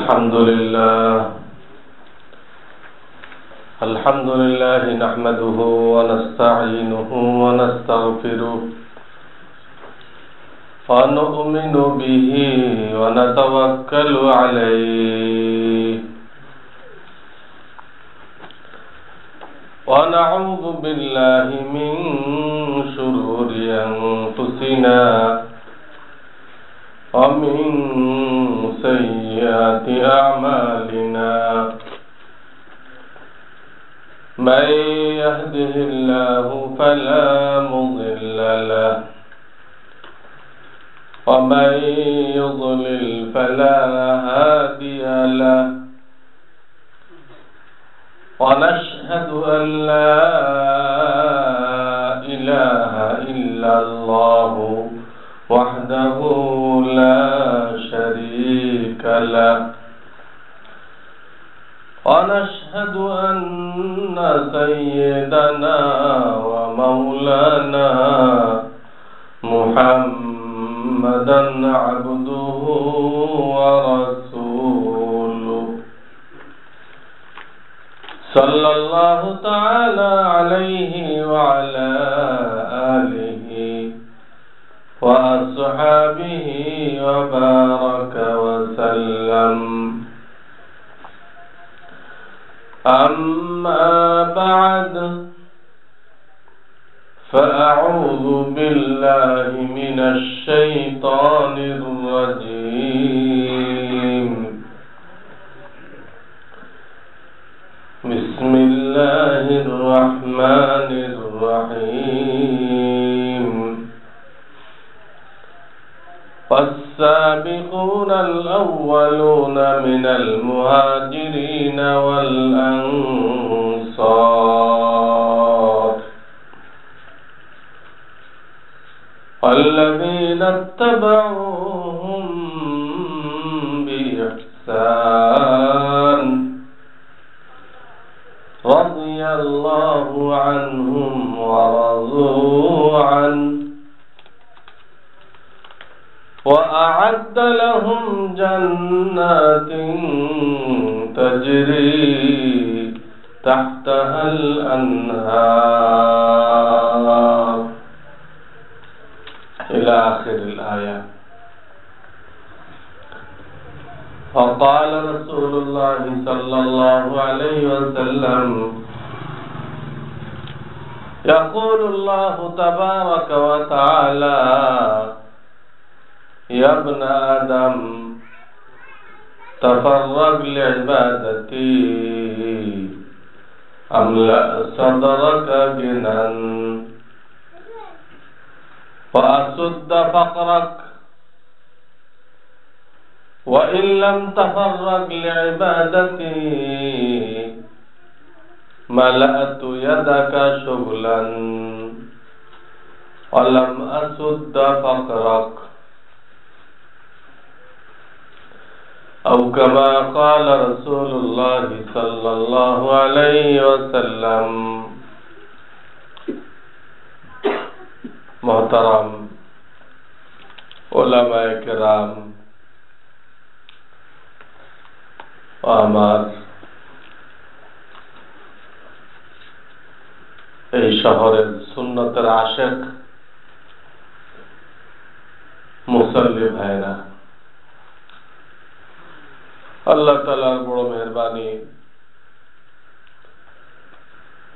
الحمد لله نحمده ونستعينه ونستغفره ونؤمن به ونتوكل عليه ونعوذ بالله من شرور أنفسنا ومن سيئات أعمالنا من يهده الله فلا مضل له ومن يضلل فلا هادي له ونشهد أن لا إله إلا الله وحده لا شريك له ونشهد أن سيدنا ومولانا محمدا عبده ورسوله صلى الله تعالى عليه وعلى آله وأصحابه وبارك وسلم أما بعد فأعوذ بالله من الشيطان الرجيم بسم الله الرحمن الرحيم والسابقون الأولون من المهاجرين والأنصار والذين اتبعوهم بإحسان رضي الله عنهم ورضوا عنه وأعد لهم جنات تجري تحتها الأنهار إلى آخر الآية. وقال رسول الله صلى الله عليه وسلم يقول الله تبارك وتعالى يا ابن آدم تفرغ لعبادتي أملأ صدرك غنى وأسد فقرك وإن لم تفرغ لعبادتي ملأت يدك شغلا ولم أسد فقرك أو كما قال رسول الله صلى الله عليه وسلم. मोहतरम उलमाए किराम আমার এই শহরের সুন্নতের আশিক মুসল্লি ভাইরা, আল্লাহ তাআলার বড় মেহেরবানি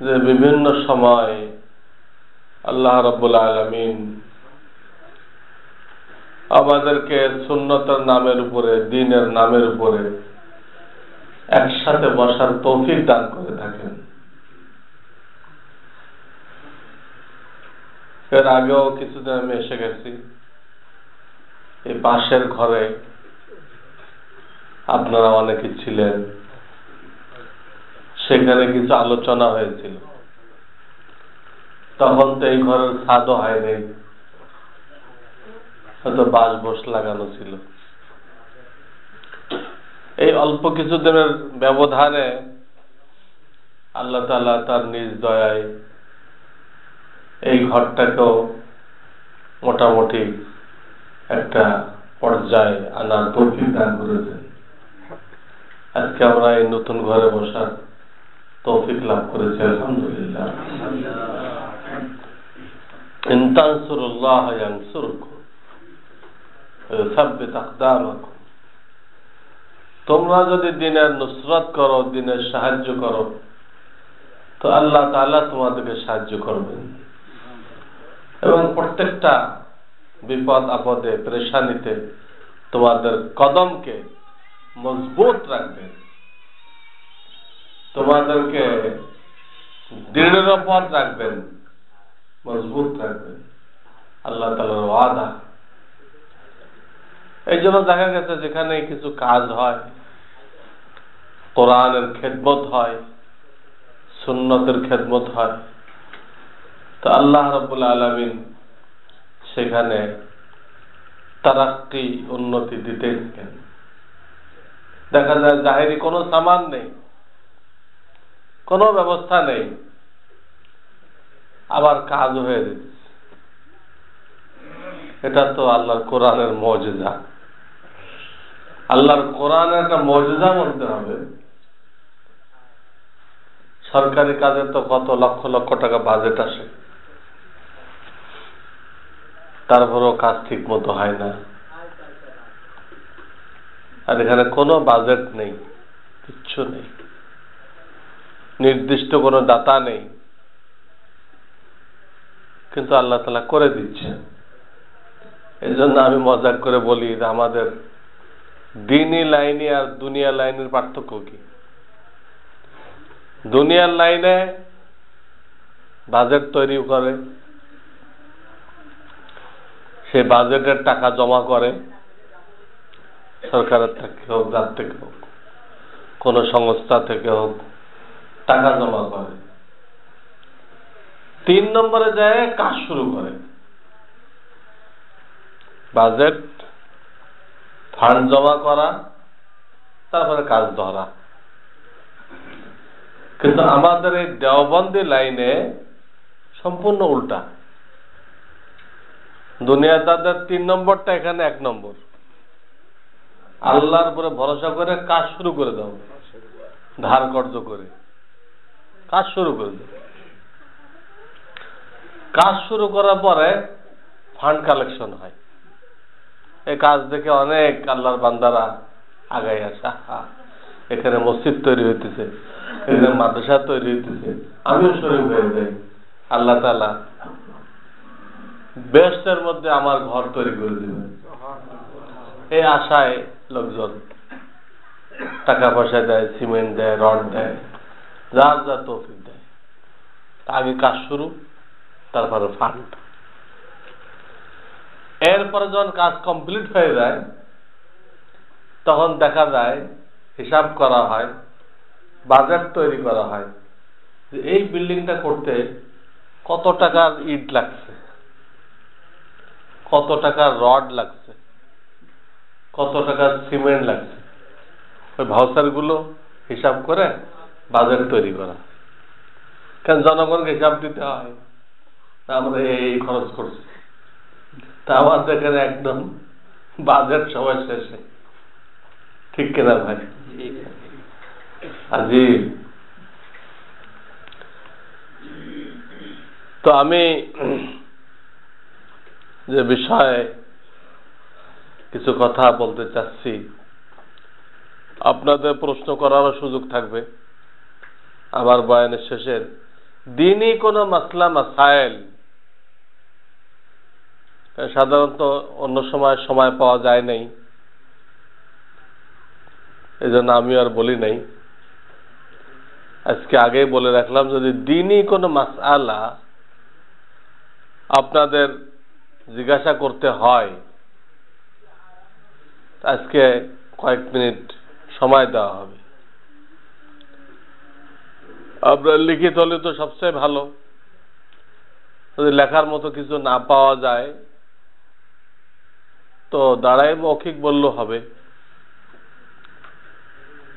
যে বিভিন্ন সময় আল্লাহ রাব্বুল আলামিন আমাদেরকে সুন্নতের নামের উপরে, দ্বীনের নামের উপরে একসাথে বসার তৌফিক দান করে থাকেন। এর আগেও কিছুদিন আমি এসে গেছি, এই পাশের ঘরে আপনারা অনেকে ছিলেন, সেখানে কিছু আলোচনা হয়েছিল। তখন তো এই ঘরের ছাদও হয়নি, হয়তো বাঁশ বোস লাগানো ছিল। এই অল্প কিছুদিনের ব্যবধানে আল্লাহ তাআলা তার নিজ দয়ায় এই ঘরটাকেও মোটামুটি একটা পর্যায়ে আনার তৌফিক দান করেছেন। আজকে আমরা এই নতুন ঘরে বসার তৌফিক লাভ করেছি, আলহামদুলিল্লাহ। ইন তানসুরুল্লাহ ইয়ানসুরকুম ওয়া ইউসাব্বিত আকদামাকুম। তোমরা যদি দ্বীনের নুসরত করো, দ্বীনের সাহায্য করো, তো আল্লাহ তাআলা তোমাদেরকে সাহায্য করবেন এবং প্রত্যেকটা বিপদ আপদে পেরেশানিতে তোমাদের কদমকে মজবুত রাখবেন, তোমাদেরকে দৃঢ় পথ রাখবেন, মজবুত রাখবেন। আল্লাহ তাআলার ওয়াদা। এই জন্য দেখা গেছে যেখানে কিছু কাজ হয়, কোরআনের খেদমত হয়, সুন্নতের খেদমত হয়, তো আল্লাহ রাব্বুল আলামিন সেখানে তারাক্কি, উন্নতি দিতে থাকেন। দেখা যায় জাহেরি কোনো সামান নেই, কোনো ব্যবস্থা নেই, আবার কাজ হয়ে যাচ্ছে। এটা তো আল্লাহর কোরআনের মুজিজা। আল্লাহর কোরআনের একটা মুজিজা বলতে হবে। সরকারি কাজে তো কত লক্ষ লক্ষ টাকা বাজেট আসে, তারপরেও কাজ ঠিক মতো হয় না। আর এখানে কোনো বাজেট নেই, কিচ্ছু নেই, নির্দিষ্ট কোনো দাতা নেই, কিন্তু আল্লাহ তাআলা করে দিচ্ছে। এই জন্য আমি মজাক করে বলি যে আমাদের দ্বীনি লাইনে আর দুনিয়া লাইনের পার্থক্য কি? দুনিয়ার লাইনে বাজেট তৈরি করে, সে বাজেটের টাকা জমা করে, সরকারের থেকে হোক, যার থেকে হোক, কোন সংস্থা থেকে হোক, টাকা জমা করে। 3 নম্বরে যায় কাজ শুরু করে। বাজেট, ফান্ড জমা করা, তারপরে কাজ ধরা। কিন্তু আমাদের এই দেওবন্দি লাইনে সম্পূর্ণ উল্টা। দুনিয়াদারদের 3 নম্বরটা, এখানে 1 নম্বর। আল্লাহর উপরে ভরসা করে কাজ শুরু করে দাও, ধার কর্জ করে কাজ শুরু করে দাও। কাজ শুরু করার পরে ফান্ড কালেকশন হয়। এই কাজ দেখে অনেক আল্লাহর বান্দারা আগায় আসে, এখানে মসজিদ তৈরি হইতেছে, এখানে মাদ্রাসা তৈরি হইতেছে, আমিও শরীর হয়ে যাই, আল্লাহ তাআলা বেহেশতের মধ্যে আমার ঘর তৈরি করে দিবেন। এই আশায় লোকজন টাকা পয়সা দেয়, সিমেন্ট দেয়, রড দেয়, যার যা তৌফিক দেয়। আগে কাজ শুরু, তারপরে ফান্ড। এরপরে যখন কাজ কমপ্লিট হয়ে যায়, তখন দেখা যায়, হিসাব করা হয়, বাজেট তৈরি করা হয় যে এই বিল্ডিংটা করতে কত টাকার ইট লাগছে, কত টাকার রড লাগছে, কত টাকার সিমেন্ট লাগছে। ওই ভাউচার গুলো হিসাব করে বাজেট তৈরি করা। কারণ জনগণকে হিসাব দিতে হয়, আমরা এই খরচ করছি। তা আমাদের এখানে একদম বাজেট সবাই শেষে, ঠিক কিনা ভাই? আজিব। তো আমি যে বিষয়ে কিছু কথা বলতে চাচ্ছি, আপনাদের প্রশ্ন করারও সুযোগ থাকবে আমার বয়ানের শেষের। দ্বীনি কোনো মাসলা মাসাইল সাধারণত অন্য সময় পাওয়া যায় নাই, এই জন্য আমি আর বলি নাই। আজকে আগেই বলে রাখলাম, যদি দ্বীনি কোনো মাসআলা আপনাদের জিজ্ঞাসা করতে হয়, আজকে কয়েক মিনিট সময় দেওয়া হবে। আপনার লিখিত হলে তো সবচেয়ে ভালো। যদি লেখার মতো কিছু না পাওয়া যায়, তো দাঁড়ায় মৌখিক বললেও হবে।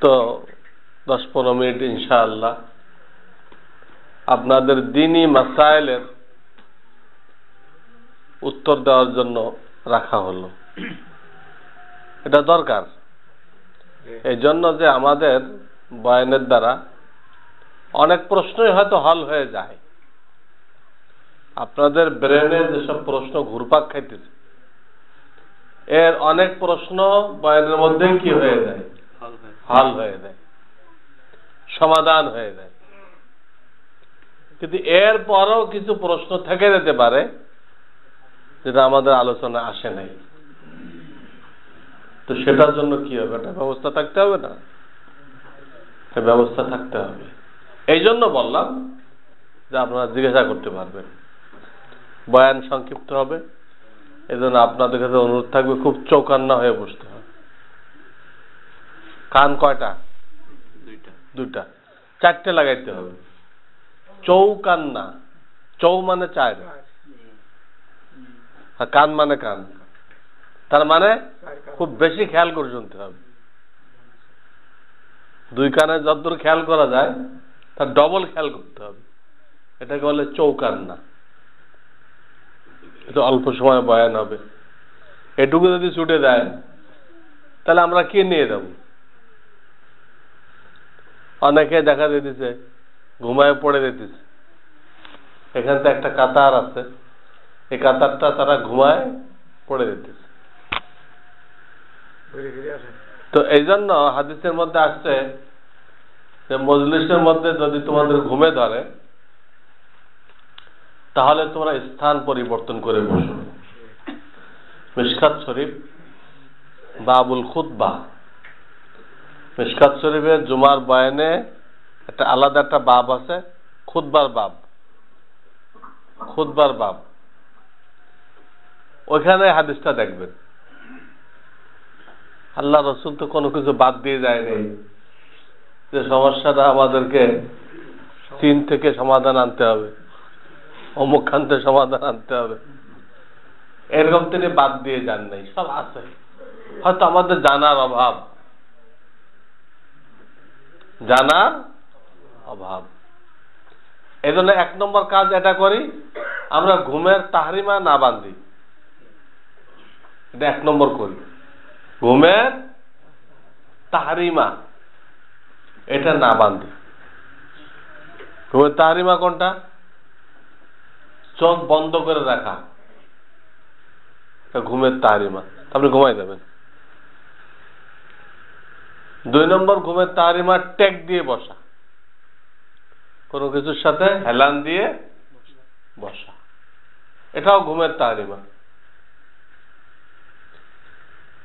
তো 10-15 মিনিট ইনশাআল্লাহ আপনাদের দ্বীনি মাসাইলের উত্তর দেওয়ার জন্য রাখা হলো। এটা দরকার। এই জন্য যে আমাদের বয়ানের দ্বারা অনেক প্রশ্নই হয়তো হল হয়ে যায়। আপনাদের ব্রেনে যেসব প্রশ্ন ঘুরপাক খাইতেছে এর অনেক প্রশ্ন বয়ানের মধ্যে কি হয়ে যায়, হল হয়ে যায়, সমাধান হয়ে যায়। কিন্তু এর পরও কিছু প্রশ্ন থেকে যেতে পারে যেটা আমাদের আলোচনা আসে নাই। তো সেটার জন্য কি হবে, একটা ব্যবস্থা থাকতে হবে না? ব্যবস্থা থাকতে হবে। এই জন্য বললাম যে আপনারা জিজ্ঞাসা করতে পারবেন। বয়ান সংক্ষিপ্ত হবে, এই জন্য আপনাদের কাছে অনুরোধ থাকবে খুব চৌকান্না হয়ে বসতে হবে। কান কয়টা? দুইটা, চারটে লাগাইতে হবে। চৌকান্না, চৌ মানে চার, আর কান মানে কান। তার মানে খুব বেশি খেয়াল করে শুনতে হবে। দুই কানে যতদূর খেয়াল করা যায় তার ডবল খেয়াল করতে হবে। এটাকে বলে চৌকান্না। এটা অল্প সময় বয়ান হবে। এটুকু যদি ছুটে যায় তাহলে আমরা কি নিয়ে যাব? অনেকে দেখা দিতেছে ঘুমায় পড়ে দিতেছে। এখান থেকে একটা কাতার আছে, এই কাতারটা তারা ঘুমায় পড়ে দিতেছে। তো এই জন্য হাদিসের মধ্যে আসছে যে মজলিসের মধ্যে যদি তোমাদের ঘুমে ধরে তাহলে তোমরা স্থান পরিবর্তন করে বসো। মিশকাত শরীফ বাবুল খুতবা, মিশকাত শরীফের জুমার বয়ানে একটা আলাদা একটা বাব আছে, খুতবার বাব। খুতবার বাব, ওইখানে হাদিসটা দেখবেন। আল্লাহ রসুল তো কোনো কিছু বাদ দিয়ে যায়নি যে সমস্যাটা আমাদেরকে চীন থেকে সমাধান আনতে হবে, অমুক খান থেকে সমাধান আনতে হবে, এরকম তিনি বাদ দিয়ে যান নাই। সব আছে, হয়তো আমাদের জানার অভাব, জানার অভাব। এই জন্য 1 নম্বর কাজ এটা করি, আমরা ঘুমের তাহরিমা না বাঁধি। এটা 1 নম্বর করি, ঘুমের তাহরিমা এটা না বাঁধি। ঘুমের তাহরিমা কোনটা? চোখ বন্ধ করে রাখা, ঘুমের তাহরিমা। আপনি ঘুমাই যাবেন। 2 নম্বর ঘুমের তাহরিমা টেক দিয়ে বসা, কোনো কিছুর সাথে হেলান দিয়ে বসা, এটাও ঘুমের তাহরিমা।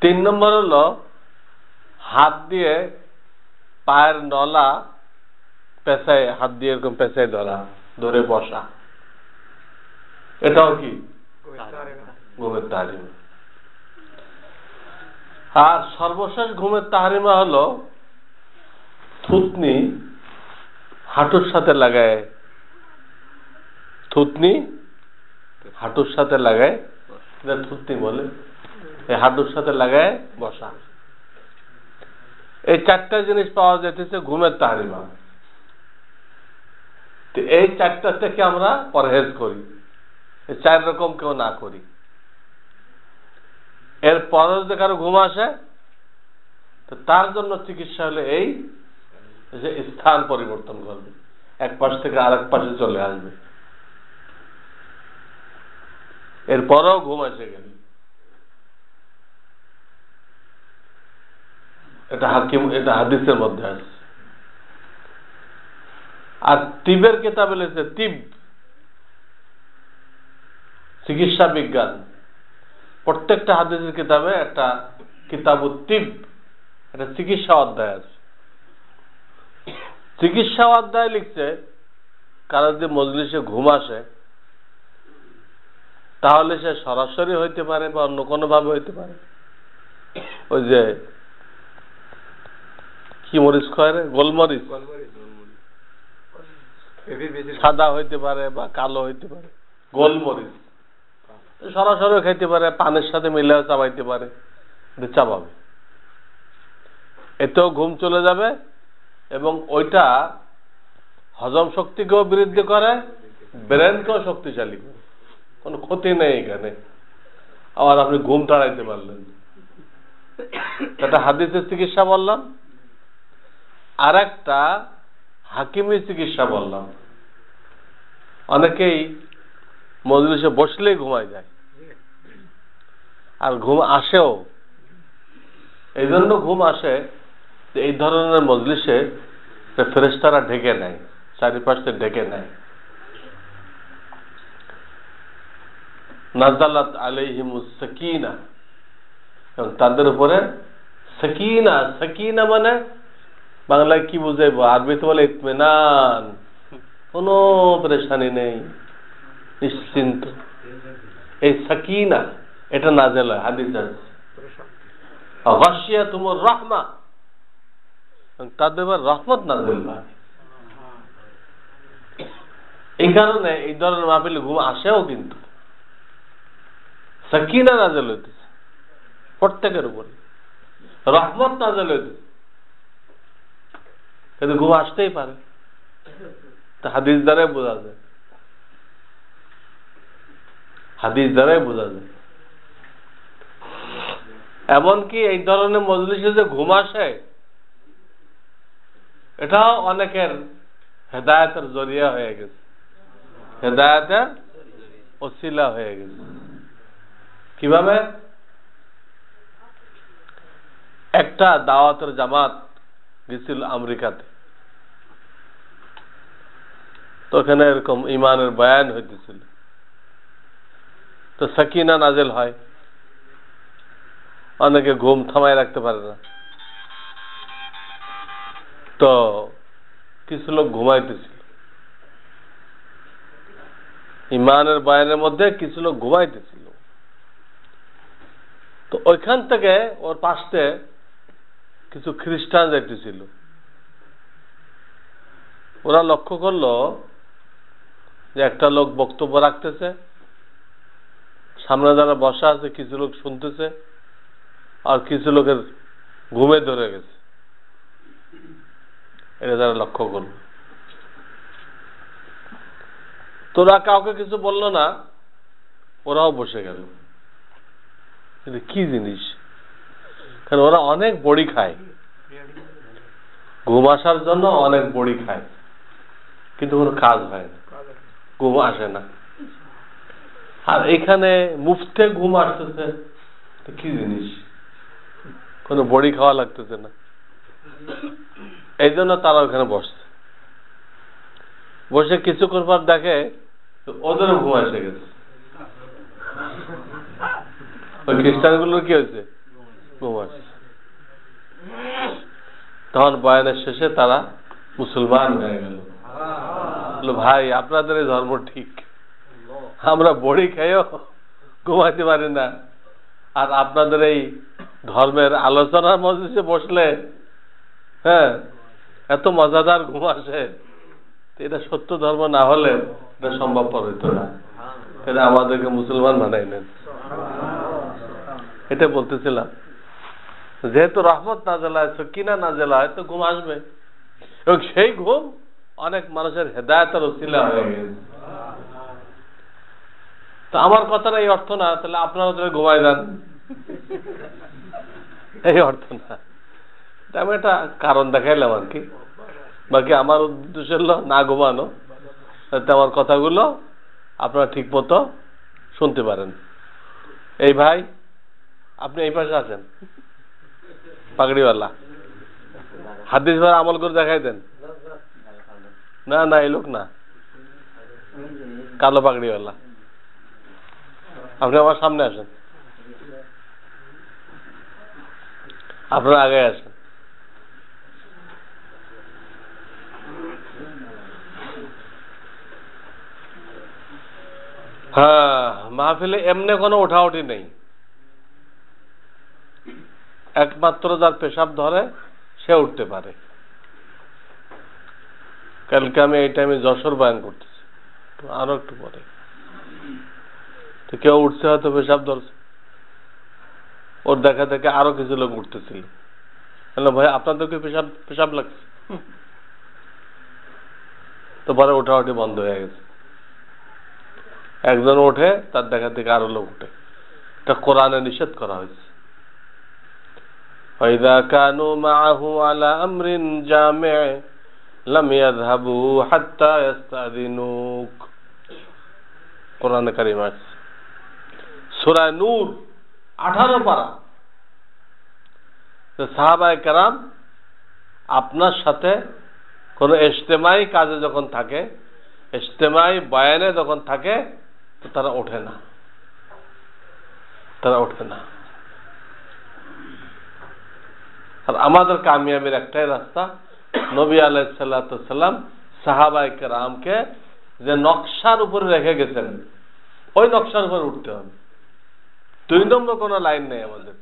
3 নম্বর হলো হাত দিয়ে পায়ের নলা পেঁচায়, হাত দিয়ে এরকম পেঁচায় ধরে বসা, এটাও কি ঘুমের তাহরিমা। আর সর্বশেষ ঘুমের তাহরিমা হলো থুতনি হাঁটুর সাথে লাগায়, থুতনি হাঁটুর সাথে লাগায়, এটা থুতনি বলে, এই হাঁটুর সাথে লাগায় বসা। এই 4টা জিনিস পাওয়া যেতেছে ঘুমের তাহরিমা। এই 4টা থেকে আমরা পরহেজ করি, এই 4 রকম কেউ না করি। এর পরে যদি কারো ঘুম আসে তো তার জন্য চিকিৎসা হলে এই যে স্থান পরিবর্তন করবে, এক পাশ থেকে আরেক পাশে চলে আসবে। এরপরেও ঘুম এসে গেল, এটা হাদিসের মধ্যে আছে। আর তিবের কিতাবে লিখছে, তিব চিকিৎসা বিজ্ঞান, প্রত্যেকটা হাদিসের কিতাবে একটা কিতাবুত তিব, একটা চিকিৎসা অধ্যায় আছে। চিকিৎসা অধ্যায় লিখছে কারো যদি মজলিসে ঘুম আসে তাহলে সে সরাসরি হইতে পারে বা অন্য কোনো ভাবে হইতে পারে। ওই যে কি মরিচ খায় রে, গোলমরিচ, সাদা হইতে পারে বা কালো হইতে পারে, গোলমরিচ সরাসরি খাইতে পারে, পানের সাথে মিলেও চাবাইতে পারে, চাবাবে, এতেও ঘুম চলে যাবে এবং ওইটা হজম শক্তিকেও বৃদ্ধি করে, ব্রেনকেও শক্তিশালী করে, কোনো ক্ষতি নেই এখানে। আবার আপনি ঘুম তাড়াইতে পারলেন। একটা হাদিসের চিকিৎসা বললাম, আর একটা হাকিমি চিকিৎসা বললাম। অনেকেই মজলিসে বসলেই ঘুমায় যায়, আর ঘুম আসেও। এই জন্য ঘুম আসে যে এই ধরনের মজলিসে ফেরেশতারা ঢেকে নেয়, চারিপাশে ঢেকে নেয়। নাযালাত আলাইহিমুস সাকিনা, এবং তাদের উপরে সাকিনা। সাকিনা মানে বাংলায় কি বুঝাইবো, আরবিতে বলে ইতমিনান, কোনো পরেশানি নেই, নিশ্চিন্ত। এই সাকিনা এটা নাযিল হয়, হাদিস আছে। গাশিয়াতুমুর রাহমা, তাদের উপর রহমত নাযিল হয়। এই কারণে এই ধরনের মাহফিলে ঘুম আসেও, কিন্তু সাকিনা নাযিল হইতেছে প্রত্যেকের উপরে, রহমত নাযিল হইতেছে, কিন্তু ঘুম আসতেই পারে। হাদিস দ্বারাই বোঝা যায়, হাদিস দ্বারাই বোঝা যায়। এমনকি এই ধরনের মজলিসে যে ঘুম আসে, এটাও অনেকের হেদায়েতের জরিয়া হয়ে গেছে, হেদায়েতের ওসিলা হয়ে গেছে। কিভাবে? একটা দাওয়াতের জামাত গেছিল আমেরিকাতে, তো ওখানে এরকম ইমানের বয়ান হইতেছিল, তো সাকিনা নাযিল হয়। অনেকে ঘুম থামায় রাখতে পারে না, তো কিছু লোক ঘুমাইতেছিল ইমানের বয়ানের মধ্যে, কিছু লোক ঘুমাইতেছিল। তো ওইখান থেকে ওর পাশে কিছু খ্রিস্টান যাইতেছিল। ওরা লক্ষ্য করলো যে একটা লোক বক্তব্য রাখতেছে, সামনে যারা বসা আছে কিছু লোক শুনতেছে, আর কিছু লোকের ঘুমে ধরে গেছে। এটা যারা লক্ষ্য করল, তোরা কাউকে কিছু বললো না, ওরাও বসে গেল। এটা কি জিনিস? কারণ ওরা অনেক বড়ি খায়, ঘুম আসার জন্য অনেক বড়ি খায়, কিন্তু কোনো কাজ হয় না, ঘুম আসে না। আর এখানে মুফতে ঘুম আসতেছে, কি জিনিস? কোনো বড়ি খাওয়া লাগতেছে না। এই জন্য তারা ওখানে বসছে। বসে কিছুক্ষণ পর দেখে ওদেরও ঘুম এসে গেছে। ওই খ্রিস্টানগুলোর কি হয়েছে? ঘুম আসছে। তখন বয়ানের শেষে তারা মুসলমান হয়ে গেল। ভাই, আপনাদের এই ধর্ম ঠিক, আমরা বড়ি খেয়েও ঘুমাইতে পারি না, আর আপনাদের এই ধর্মের আলোচনার মধ্যে বসলে হ্যাঁ এত মজাদার ঘুম আসে। এটা সত্য ধর্ম না হলে এটা সম্ভবপর হইত না। এটা আমাদেরকে মুসলমান বানাই নেন। এটা বলতেছিলাম, যেহেতু রহমত নাযিল হয়, সাকিনা নাযিল হয়, তো ঘুম আসবে, এবং সেই ঘুম অনেক মানুষের হেদায়েতের ওসিলা হয়ে গেছে। তো আমার কথাটা এই অর্থ না তাহলে আপনারা তো ঘুমায় যান, এই অর্থ না। আমি একটা কারণ দেখাইলাম আর কি। বাকি আমার উদ্দেশ্য হলো না ঘুমানো, যাতে আমার কথাগুলো আপনারা ঠিক মতো শুনতে পারেন। এই ভাই, আপনি এই পাশে আছেন, পাগড়িওয়ালা, হাদিস ভাই আমল করে দেখাই দেন। না না, এই লোক না, কালো পাগড়িওয়ালা, আপনি আমার সামনে আসেন, আপনারা আগে আসেন। হ্যাঁ, মাহফিলে এমনি কোনো ওঠাউঠি নেই। একমাত্র যার পেশাব ধরে সে উঠতে পারে। কালকে আমি এই টাইমে যশোর বয়ান করতেছি, আরো একটু পরে তো কেউ উঠছে, হয়তো পেশাব ধরছে, ওর দেখা দেখে আরো কিছু লোক উঠতেছিল। হ্যালো ভাই, আপনাদেরকে পেশাব পেশাব লাগছে? তো পরে ওঠাউঠি বন্ধ হয়ে গেছে। একজন ওঠে, তার দেখা থেকে আরো লোক উঠে। এটা কোরআনে নিষেধ করা হয়েছে। وإذا كانوا معه على أمر جامع لم يذهبوا حتى يستأذنوك কোরআনে কারিম আছে সূরা নূর 18 পারা। সাহাবায়ে কেরাম আপনার সাথে কোন ইজতেমাই কাজে যখন থাকে, ইজতেমাই বয়ানে যখন থাকে, তো তারা ওঠে না, আর আমাদের কামিয়াবির একটাই রাস্তা, নবী আলাইহিস সালাতু ওয়াস সালাম সাহাবায়ে কেরামকে যে নকশার উপরে রেখে গেছেন ওই নকশার উপরে উঠতে হবে। 2 নম্বর কোন লাইন নেই আমাদের।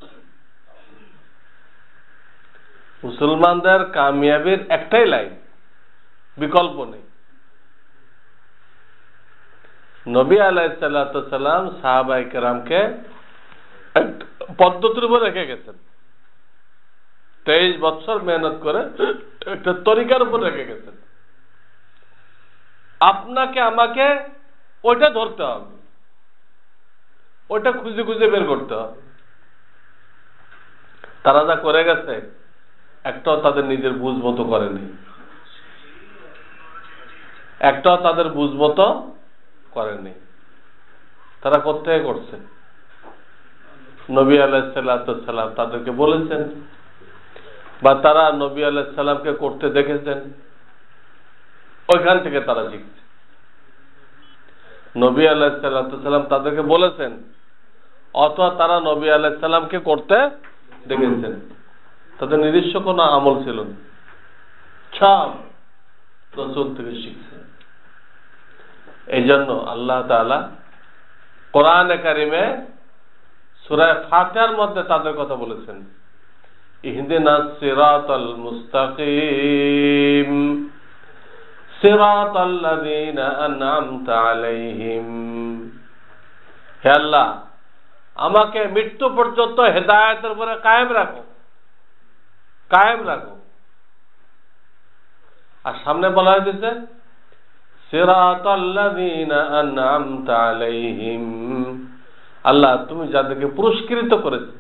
মুসলমানদের কামিয়াবির একটাই লাইন, বিকল্প নেই। নবী আলাইহিস সালাতু ওয়াস সালাম সাহাবায়ে কেরামকে পদ্ধতির উপর রেখে গেছেন, 23 বছর মেহনত করে একটা তরিকার উপর রেখে গেছেন। আপনাকে আমাকে ওইটা ধরতে হবে, ওইটা খুঁজে খুঁজে বের করতে হবে। তারা যা করে গেছে একটাও তাদের নিজের বুঝ মতো করেনি, একটাও তাদের বুঝ মতো করেনি। তারা কোত্থেকে করছে? নবী আলাইহিস সালাতু ওয়াস সালাম তাদেরকে বলেছেন, বা তারা নবী আলাইহিস সালামকে করতে দেখেছেন, ওইখান থেকে তারা শিখছে। নবী আলাইহিস সালাতু ওয়াস সালাম তাদেরকে বলেছেন, অথবা তারা নবী আলাইহিস সালামকে করতে দেখেছেন। তাদের নিজস্ব কোনো আমল ছিল না, সব রাসূল থেকে শিখছে। এই জন্য আল্লাহ তাআলা কোরআনে কারিমে সূরা ফাতিহার মধ্যে তাদের কথা বলেছেন, ইহদিনাস সিরাতাল মুস্তাকিম সিরাতাল্লাযীনা আন'আমতা আলাইহিম। হে আল্লাহ, আমাকে মৃত্যু পর্যন্ত হেদায়েতের উপরে কায়েম রাখো। আর সামনে বলা হয়েছে সিরাতাল্লাযীনা আন'আমতা আলাইহিম, আল্লাহ তুমি যাদেরকে পুরস্কৃত করেছো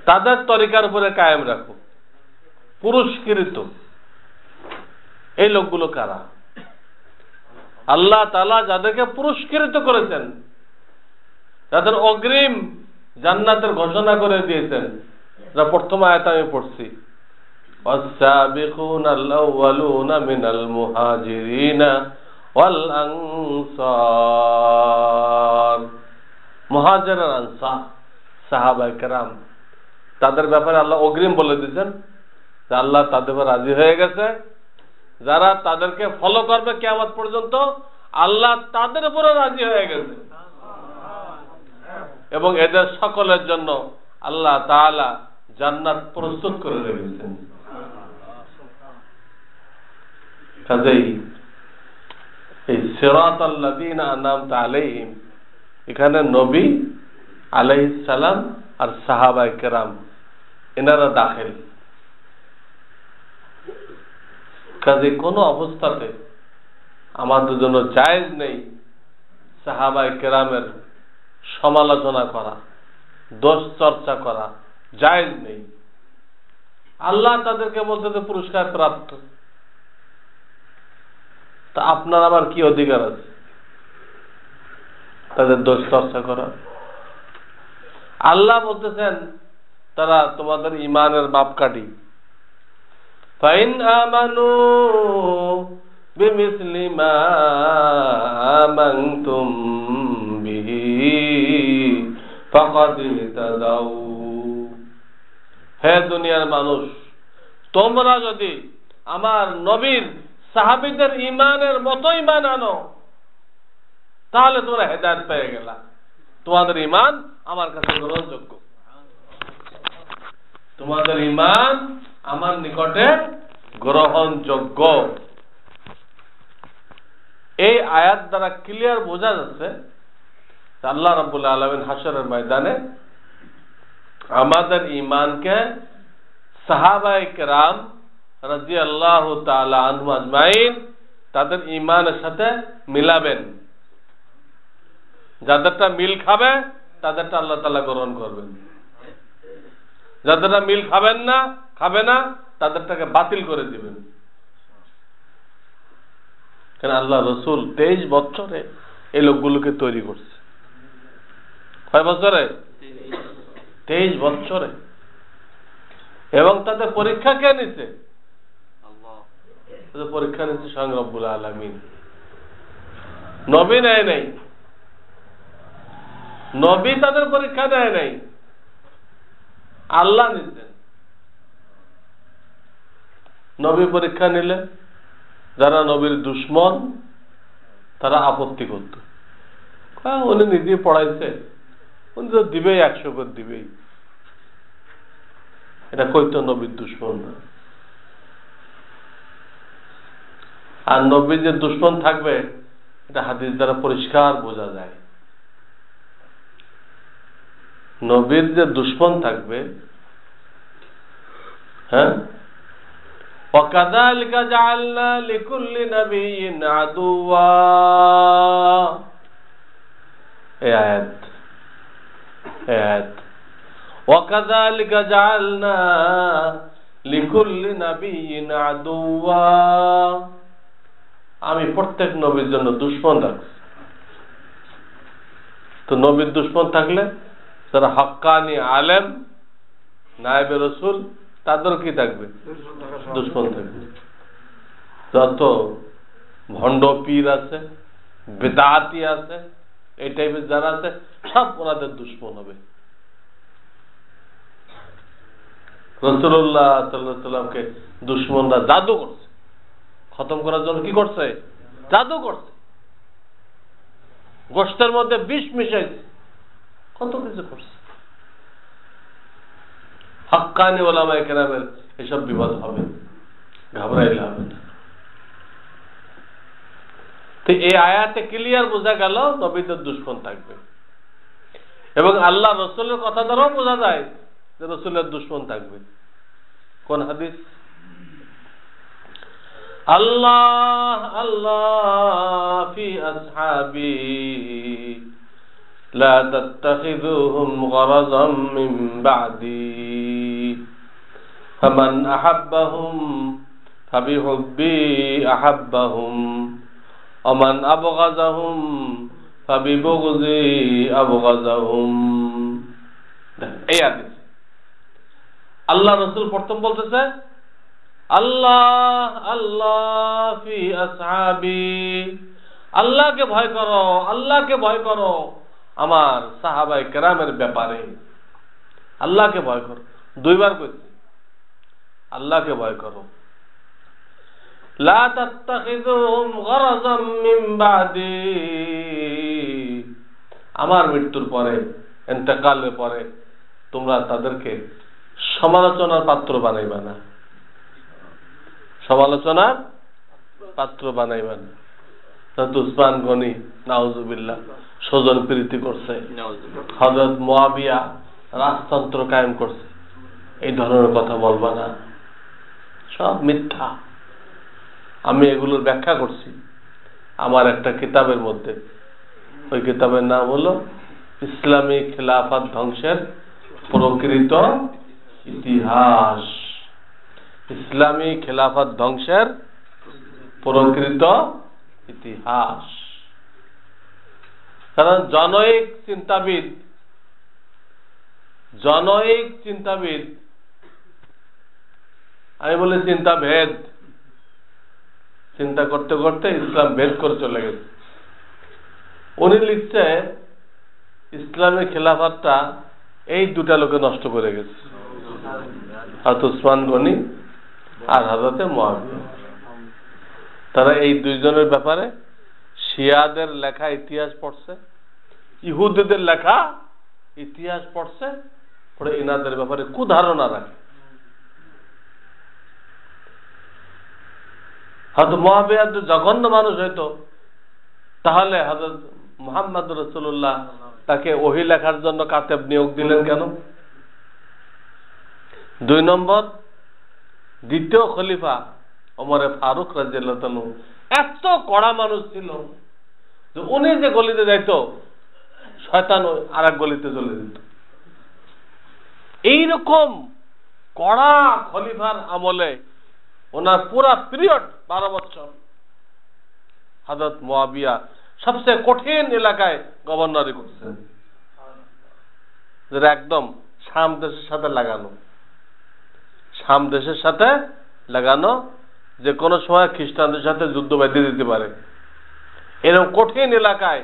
তাদের তরিকার উপরে কায়েম রাখো। পুরস্কৃত এই লোকগুলো কারা? আল্লাহ তাআলা যাদেরকে পুরস্কৃত করেছেন, যাদের অগ্রিম জান্নাতের ঘোষণা করে দিয়েছেন, যা প্রথম আয়াত আমি পড়ছি, ওয়াস-সাবিকুনাল আউওয়ালুনা মিনাল মুহাজিরিনা ওয়াল আনসার। মুহাজির আর আনসার সাহাবায়ে কেরাম, তাদের ব্যাপারে আল্লাহ অগ্রিম বলে দিয়েছেন যে আল্লাহ তাদের উপর রাজি হয়ে গেছে। যারা তাদেরকে ফলো করবে কিয়ামত পর্যন্ত, আল্লাহ তাদের উপরে রাজি হয়ে গেছে, এবং এদের সকলের জন্য আল্লাহ তাআলা জান্নাত প্রস্তুত করে রেখেছেন। কাজেই এই সিরাতাল্লাযীনা আন'আমতা আলাইহিম, এখানে নবী আলাইহিস সালাম আর সাহাবায়ে কেরাম এনারা দাখিল। কাজে কোনো অবস্থাতে আমাদের জন্য জায়েজ নেই সাহাবায়ে কেরামের সমালোচনা করা, দোষ চর্চা করা জায়েজ নেই। আল্লাহ তাদেরকে বলতে পুরস্কার প্রাপ্ত, তা আপনার আবার কি অধিকার আছে তাদের দোষ চর্চা করা? আল্লাহ বলতেছেন তারা তোমাদের ইমানের মাপকাঠি। ফাইন আমানু বিমিসলি মা আমানতুম বিহি ফাকাদ ইহতাদাউ। হে দুনিয়ার মানুষ, তোমরা যদি আমার নবীর সাহাবীদের ইমানের মতো ইমান আনো, তাহলে তোমরা হেদায়েত পেয়ে গেলা। তোমাদের ইমান আমার কাছে গ্রহণযোগ্য, তোমাদের ইমান আমার নিকটে গ্রহণযোগ্য। এই আয়াত দ্বারা ক্লিয়ার বোঝা যাচ্ছে আল্লাহ রাব্বুল আলামিন হাশরের ময়দানে আমাদের ইমানকে সাহাবায়ে কেরাম রাদিয়াল্লাহু তাআলা আনহুম আজমাইন তাদের ইমানের সাথে মিলাবেন। যাদেরটা মিল খাবে তাদেরটা আল্লাহ তাআলা গ্রহণ করবেন, যাদেরটা মিল খাবে না তাদেরটাকে বাতিল করে দিবেন। কেন আল্লাহ রসুল 23 বছরে এই লোকগুলোকে তৈরি করছে। কয় বছরে? 23 বছরে। এবং তাদের পরীক্ষা কে নিছে? তাদের পরীক্ষা নিচ্ছে স্বয়ং রব্বুল আলামিন। নবী নেয় নাই, নবী তাদের পরীক্ষা নেয় নাই, আল্লাহ নিচ্ছেন। নবী পরীক্ষা নিলে যারা নবীর দুশ্মন তারা আপত্তি করত, উনি নিজে পড়াইছে, উনি তো দিবেই, 100 করে দিবেই। এটা কইতো নবীর দুশ্মন না। আর নবীর যে দুশ্মন থাকবে এটা হাদিস দ্বারা পরিষ্কার বোঝা যায়। নবীর যে দুশ্মন থাকবে, হ্যাঁ, وَكَذَلِكَ جَعَلْنَا لِكُلِّ نَبِيٍّ عَدُوًّا, এই আয়াত وَكَذَلِكَ جَعَلْنَا لِكُلِّ نَبِيٍّ عَدُوًّا, আমি প্রত্যেক নবীর জন্য দুশ্মন রাখছি। তো নবীর দুশ্মন থাকলে যারা হক্কানি আলেম নায়েবে রসুল তাদের কি থাকবে? দুশ্মন থাকবে। যত ভণ্ড পীর আছে, বেদাতি আছে, এই টাইপের যারা আছে সব ওনাদের দুশ্মন হবে। রাসূলুল্লাহ সাল্লাল্লাহু আলাইহি ওয়াসাল্লামকে দুশ্মনরা জাদু করছে, খতম করার জন্য কি করছে? জাদু করছে, গোশতের মধ্যে বিষ মিশাইছে, কত কিছু করছে। হক্কানি ওলামায়ে কেরামের এসব বিপদ হবে, ঘাবড়াইলে হবে না। তো এই আয়াতে ক্লিয়ার বোঝা গেল নবীদের দুশ্মন থাকবে। এবং আল্লাহ রসুলের কথা দ্বারাও বোঝা যায় যে রসুলের দুশ্মন থাকবে। কোন হাদিস? আল্লাহ আল্লাহ ফি আসহাবি লা তাত্তাখিযুহুম গরাযাম মিন বা'দি ফামান আহাব্বাহুম ফাবিহুব্বি আহাব্বাহুম ওমান আবগাযাহুম ফাবিবুগযি আবগাযাহুম। এই হাদিস আল্লাহ রাসূল প্রথম বলতেছে আল্লাহ আল্লাহ ফি আসহাবি, আল্লাহকে ভয় করো, আল্লাহকে ভয় করো আমার সাহাবায়ে কেরামের ব্যাপারে, আল্লাহকে ভয় করো। দুইবার কইছে আল্লাহকে ভয় করো। লা তাত্তাখিযুহুম গরাযাম মিন বা'দি, আমার মৃত্যুর পরে, ইন্তেকালের পরে তোমরা তাদেরকে সমালোচনার পাত্র বানাইবা না, সমালোচনার পাত্র বানাইবা না। উসমান গনি নাউজুবিল্লাহ স্বজন প্রীতি করছে, হযরত মুয়াবিয়া রাজতন্ত্র কায়েম করছে, এই ধরনের কথা বলবা না, সব মিথ্যা। আমি এগুলোর ব্যাখ্যা করছি আমার একটা কিতাবের মধ্যে। ওই কিতাবের নাম হলো ইসলামী খিলাফত ধ্বংসের প্রকৃত ইতিহাস। ইসলামী খিলাফত ধ্বংসের প্রকৃত ইতিহাস। কারণ জনৈক চিন্তাবিদ, আমি বলি চিন্তাভেদ, চিন্তা করতে করতে ইসলাম ভেদ করে চলে গেছে। উনি লিখছে ইসলামী খিলাফতটা এই দুটা লোকে নষ্ট করে গেছে, হযরত উসমান গনি আর হযরত মুয়াবিয়া। তারা এই দুইজনের ব্যাপারে শিয়াদের লেখা ইতিহাস পড়ছে, ইহুদিদের লেখা ইতিহাস পড়ছে, পরে ইনাদের ব্যাপারে কুধারণা রাখে। হযরত মুয়াবিয়া যদি জঘন্য মানুষ হইতো তাহলে হযরত মুহাম্মদ রাসূলুল্লাহ তাকে ওহী লেখার জন্য কাতেব নিয়োগ দিলেন কেন? 2 নম্বর, দ্বিতীয় খলিফা ওমরে ফারুক রাদিয়াল্লাহু তাআলা এত কড়া মানুষ ছিল যে উনি যে গলিতে যাইতো শয়তান আর এক গলিতে চলে যেত। এইরকম কড়া খলিফার আমলে ওনার পুরা পিরিয়ড 12 বছর হযরত মুয়াবিয়া সবচেয়ে কঠিন এলাকায় গভর্নরি করছেন, যেটা একদম শাম দেশের সাথে লাগানো, শাম দেশের সাথে লাগানো, যে কোনো সময় খ্রিস্টানদের সাথে যুদ্ধ বেঁধে দিতে পারে, এরকম কঠিন এলাকায়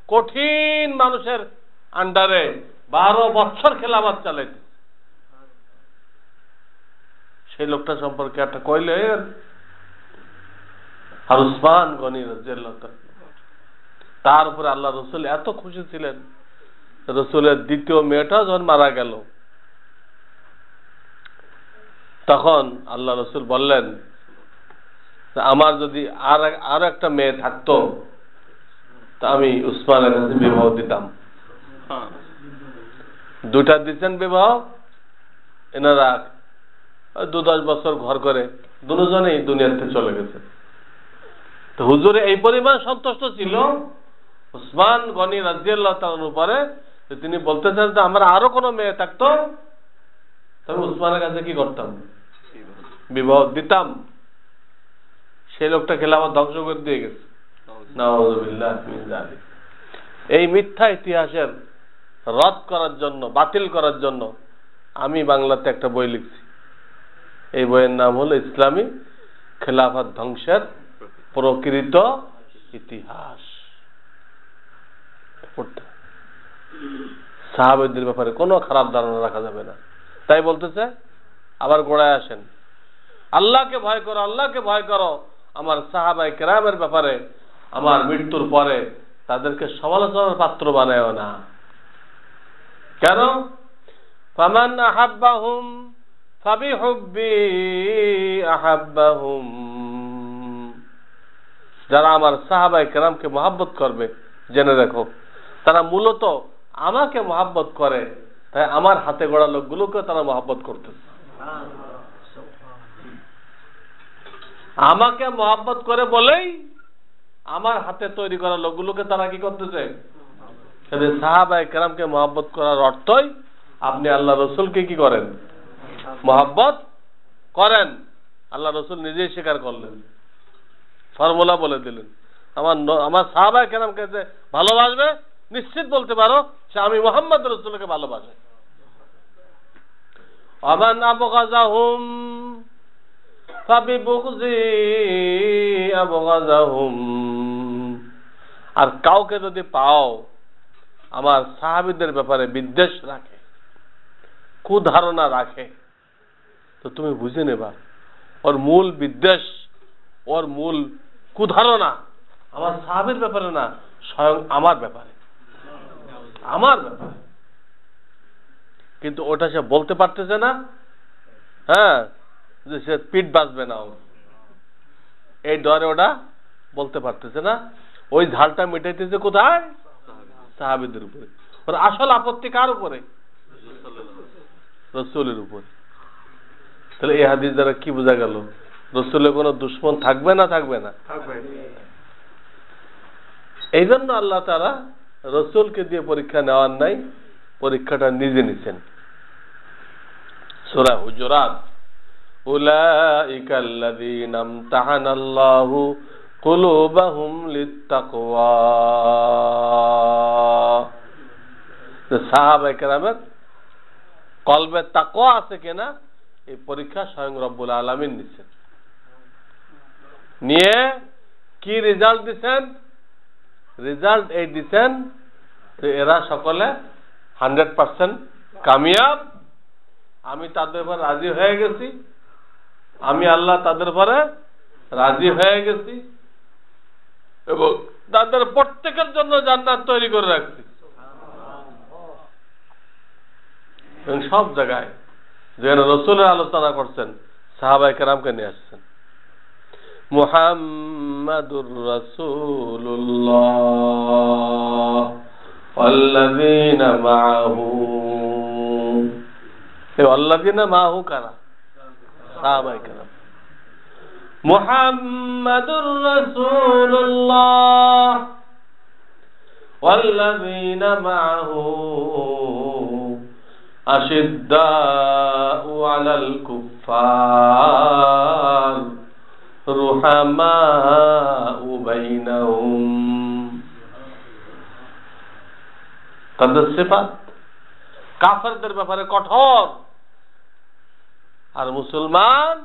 কঠিন মানুষের আন্ডারে 12 বছর খেলাফত চালাইতে। সেই লোকটা সম্পর্কে একটা কইলে আর উসমান গনি রাদিয়াল্লাহু তাআলা, তার উপরে আল্লাহ রসুল এত খুশি ছিলেন। রসুলের দ্বিতীয় মেয়েটা যখন মারা গেল, তখন আল্লাহ রসুল বললেন, আমার যদি আর একটা মেয়ে থাকতো তা আমি উসমানের কাছে বিবাহ দিতাম। দুটা দিচ্ছেন বিবাহ, এনারা 2-10 বছর ঘর করে দুজনেই দুনিয়াতে চলে গেছে। তো হুজুর এই পরিমাণ সন্তুষ্ট ছিল উসমান গনি রাদিয়াল্লাহু তাআলার উপরে, তিনি বলতেছেন যে আমার আরো কোনো মেয়ে থাকতো তবে উসমানের কাছে কি করতাম, বিবাহ দিতাম। সেই লোকটা খেলাফত ধ্বংস করে দিয়ে গেছে। নাউযুবিল্লাহ মিন যালিক। এই মিথ্যা ইতিহাসের রদ করার জন্য, বাতিল করার জন্য আমি বাংলাতে একটা বই লিখছি। এই বইয়ের নাম হলো ইসলামী খেলাফত ধ্বংসের প্রকৃত ইতিহাস। সাহাবাদের ব্যাপারে কোনো খারাপ ধারণা রাখা যাবে না। তাই বলতেছে, আবার গোড়ায় আসেন, আল্লাহকে ভয় করো, আল্লাহকে ভয় করো। আমার সাহাবায়ে কেরামের ব্যাপারে আমার মৃত্যুর পরে তাদেরকে সমালোচনার পাত্র বানায়ও না। কেন? ফামান আহাব্বাহুম ফাবিহুব্বি আহাব্বাহুম। যারা আমার সাহাবায়ে কেরামকে মহব্বত করবে, জেনে রাখো তারা মূলত আমাকে মহব্বত করে, তাই আমার হাতে গড়া লোকগুলোকে তারা মহব্বত করতেছে। আমাকে মহব্বত করে বলেই আমার হাতে তৈরি করা লোকগুলোকে তারা কি করতেছে? সাহাবায়ে কেরামকে মহব্বত করার অর্থই আপনি আল্লাহ রসুলকে কি করেন? মহব্বত করেন। আল্লাহ রসুল নিজেই স্বীকার করলেন, ফর্মুলা বলে দিলেন। আমার সাহাবায়ে কেরামকে যে ভালোবাসবে, নিশ্চিত বলতে পারো সে আমি মুহাম্মদ রাসূলকে ভালোবাসে। আমান আবগাযাহুম ফাবিবুগযি আবগাযাহুম। আর কাউকে যদি পাও আমার সাহাবীদের ব্যাপারে বিদ্বেষ রাখে, কুধারণা রাখে, তো তুমি বুঝে নেবা ওর মূল বিদ্বেষ, ওর মূল কুধারণা আমার সাহাবীর ব্যাপারে না, স্বয়ং আমার ব্যাপারে, আমার ব্যাপারে। কিন্তু ওটা সে বলতে পারতেছে না, হ্যাঁ, যে সে পিঠ বাঁচবে না, এই ডরে ওটা বলতে পারতেছে না। ওই ঝালটা মিটাইতেছে কোথায়? সাহাবীদের উপরে। ওর আসল আপত্তি কার উপরে? রাসূলের উপরে। তাহলে এই হাদিস দ্বারা কি বোঝা গেল? রাসূলের কোনো দুশমন থাকবে না, থাকবে না? এই জন্য আল্লাহ তাআলা রাসূলকে দিয়ে পরীক্ষা নেওয়ার নাই, পরীক্ষাটা নিজে নিছেন। সূরা হুজুরাত, উলাইকাল্লাযীনা ইমতাহানাল্লাহু কুলুবাহুম লিত্তাকওয়া। সাহাবায়ে কেরামের কলবে তাকওয়া আছে কিনা, এই পরীক্ষা স্বয়ং রব্বুল আলামিন নিছেন। নিয়ে কি রেজাল্ট দিচ্ছেন? রেজাল্ট এই দিচ্ছেন যে এরা সকলে 100% কামিয়াব। আমি তাদের উপর রাজি হয়ে গেছি, আমি আল্লাহ তাদের উপরে রাজি হয়ে গেছি, এবং তাদের প্রত্যেকের জন্য জান্নাত তৈরি করে রাখছি। এবং সব জায়গায় যেখানে রাসূলের আলোচনা করছেন, সাহাবায়ে কেরামকে নিয়ে আসছেন। মুহাম্মাদুর রাসূলুল্লাহ ওয়াল্লাযীনা মাআহু। এই ওয়াল্লাযীনা মাআহু কারা? সাহাবায়ে কেরাম। মুহাম্মাদুর রাসূলুল্লাহ ওয়াল্লাযীনা মাআহু আশিদ্দাউ আলাল কুফফার রুহামাউ বাইনাহুম। তাদের সিফাত কাফেরদের ব্যাপারে কঠোর, আর মুসলমান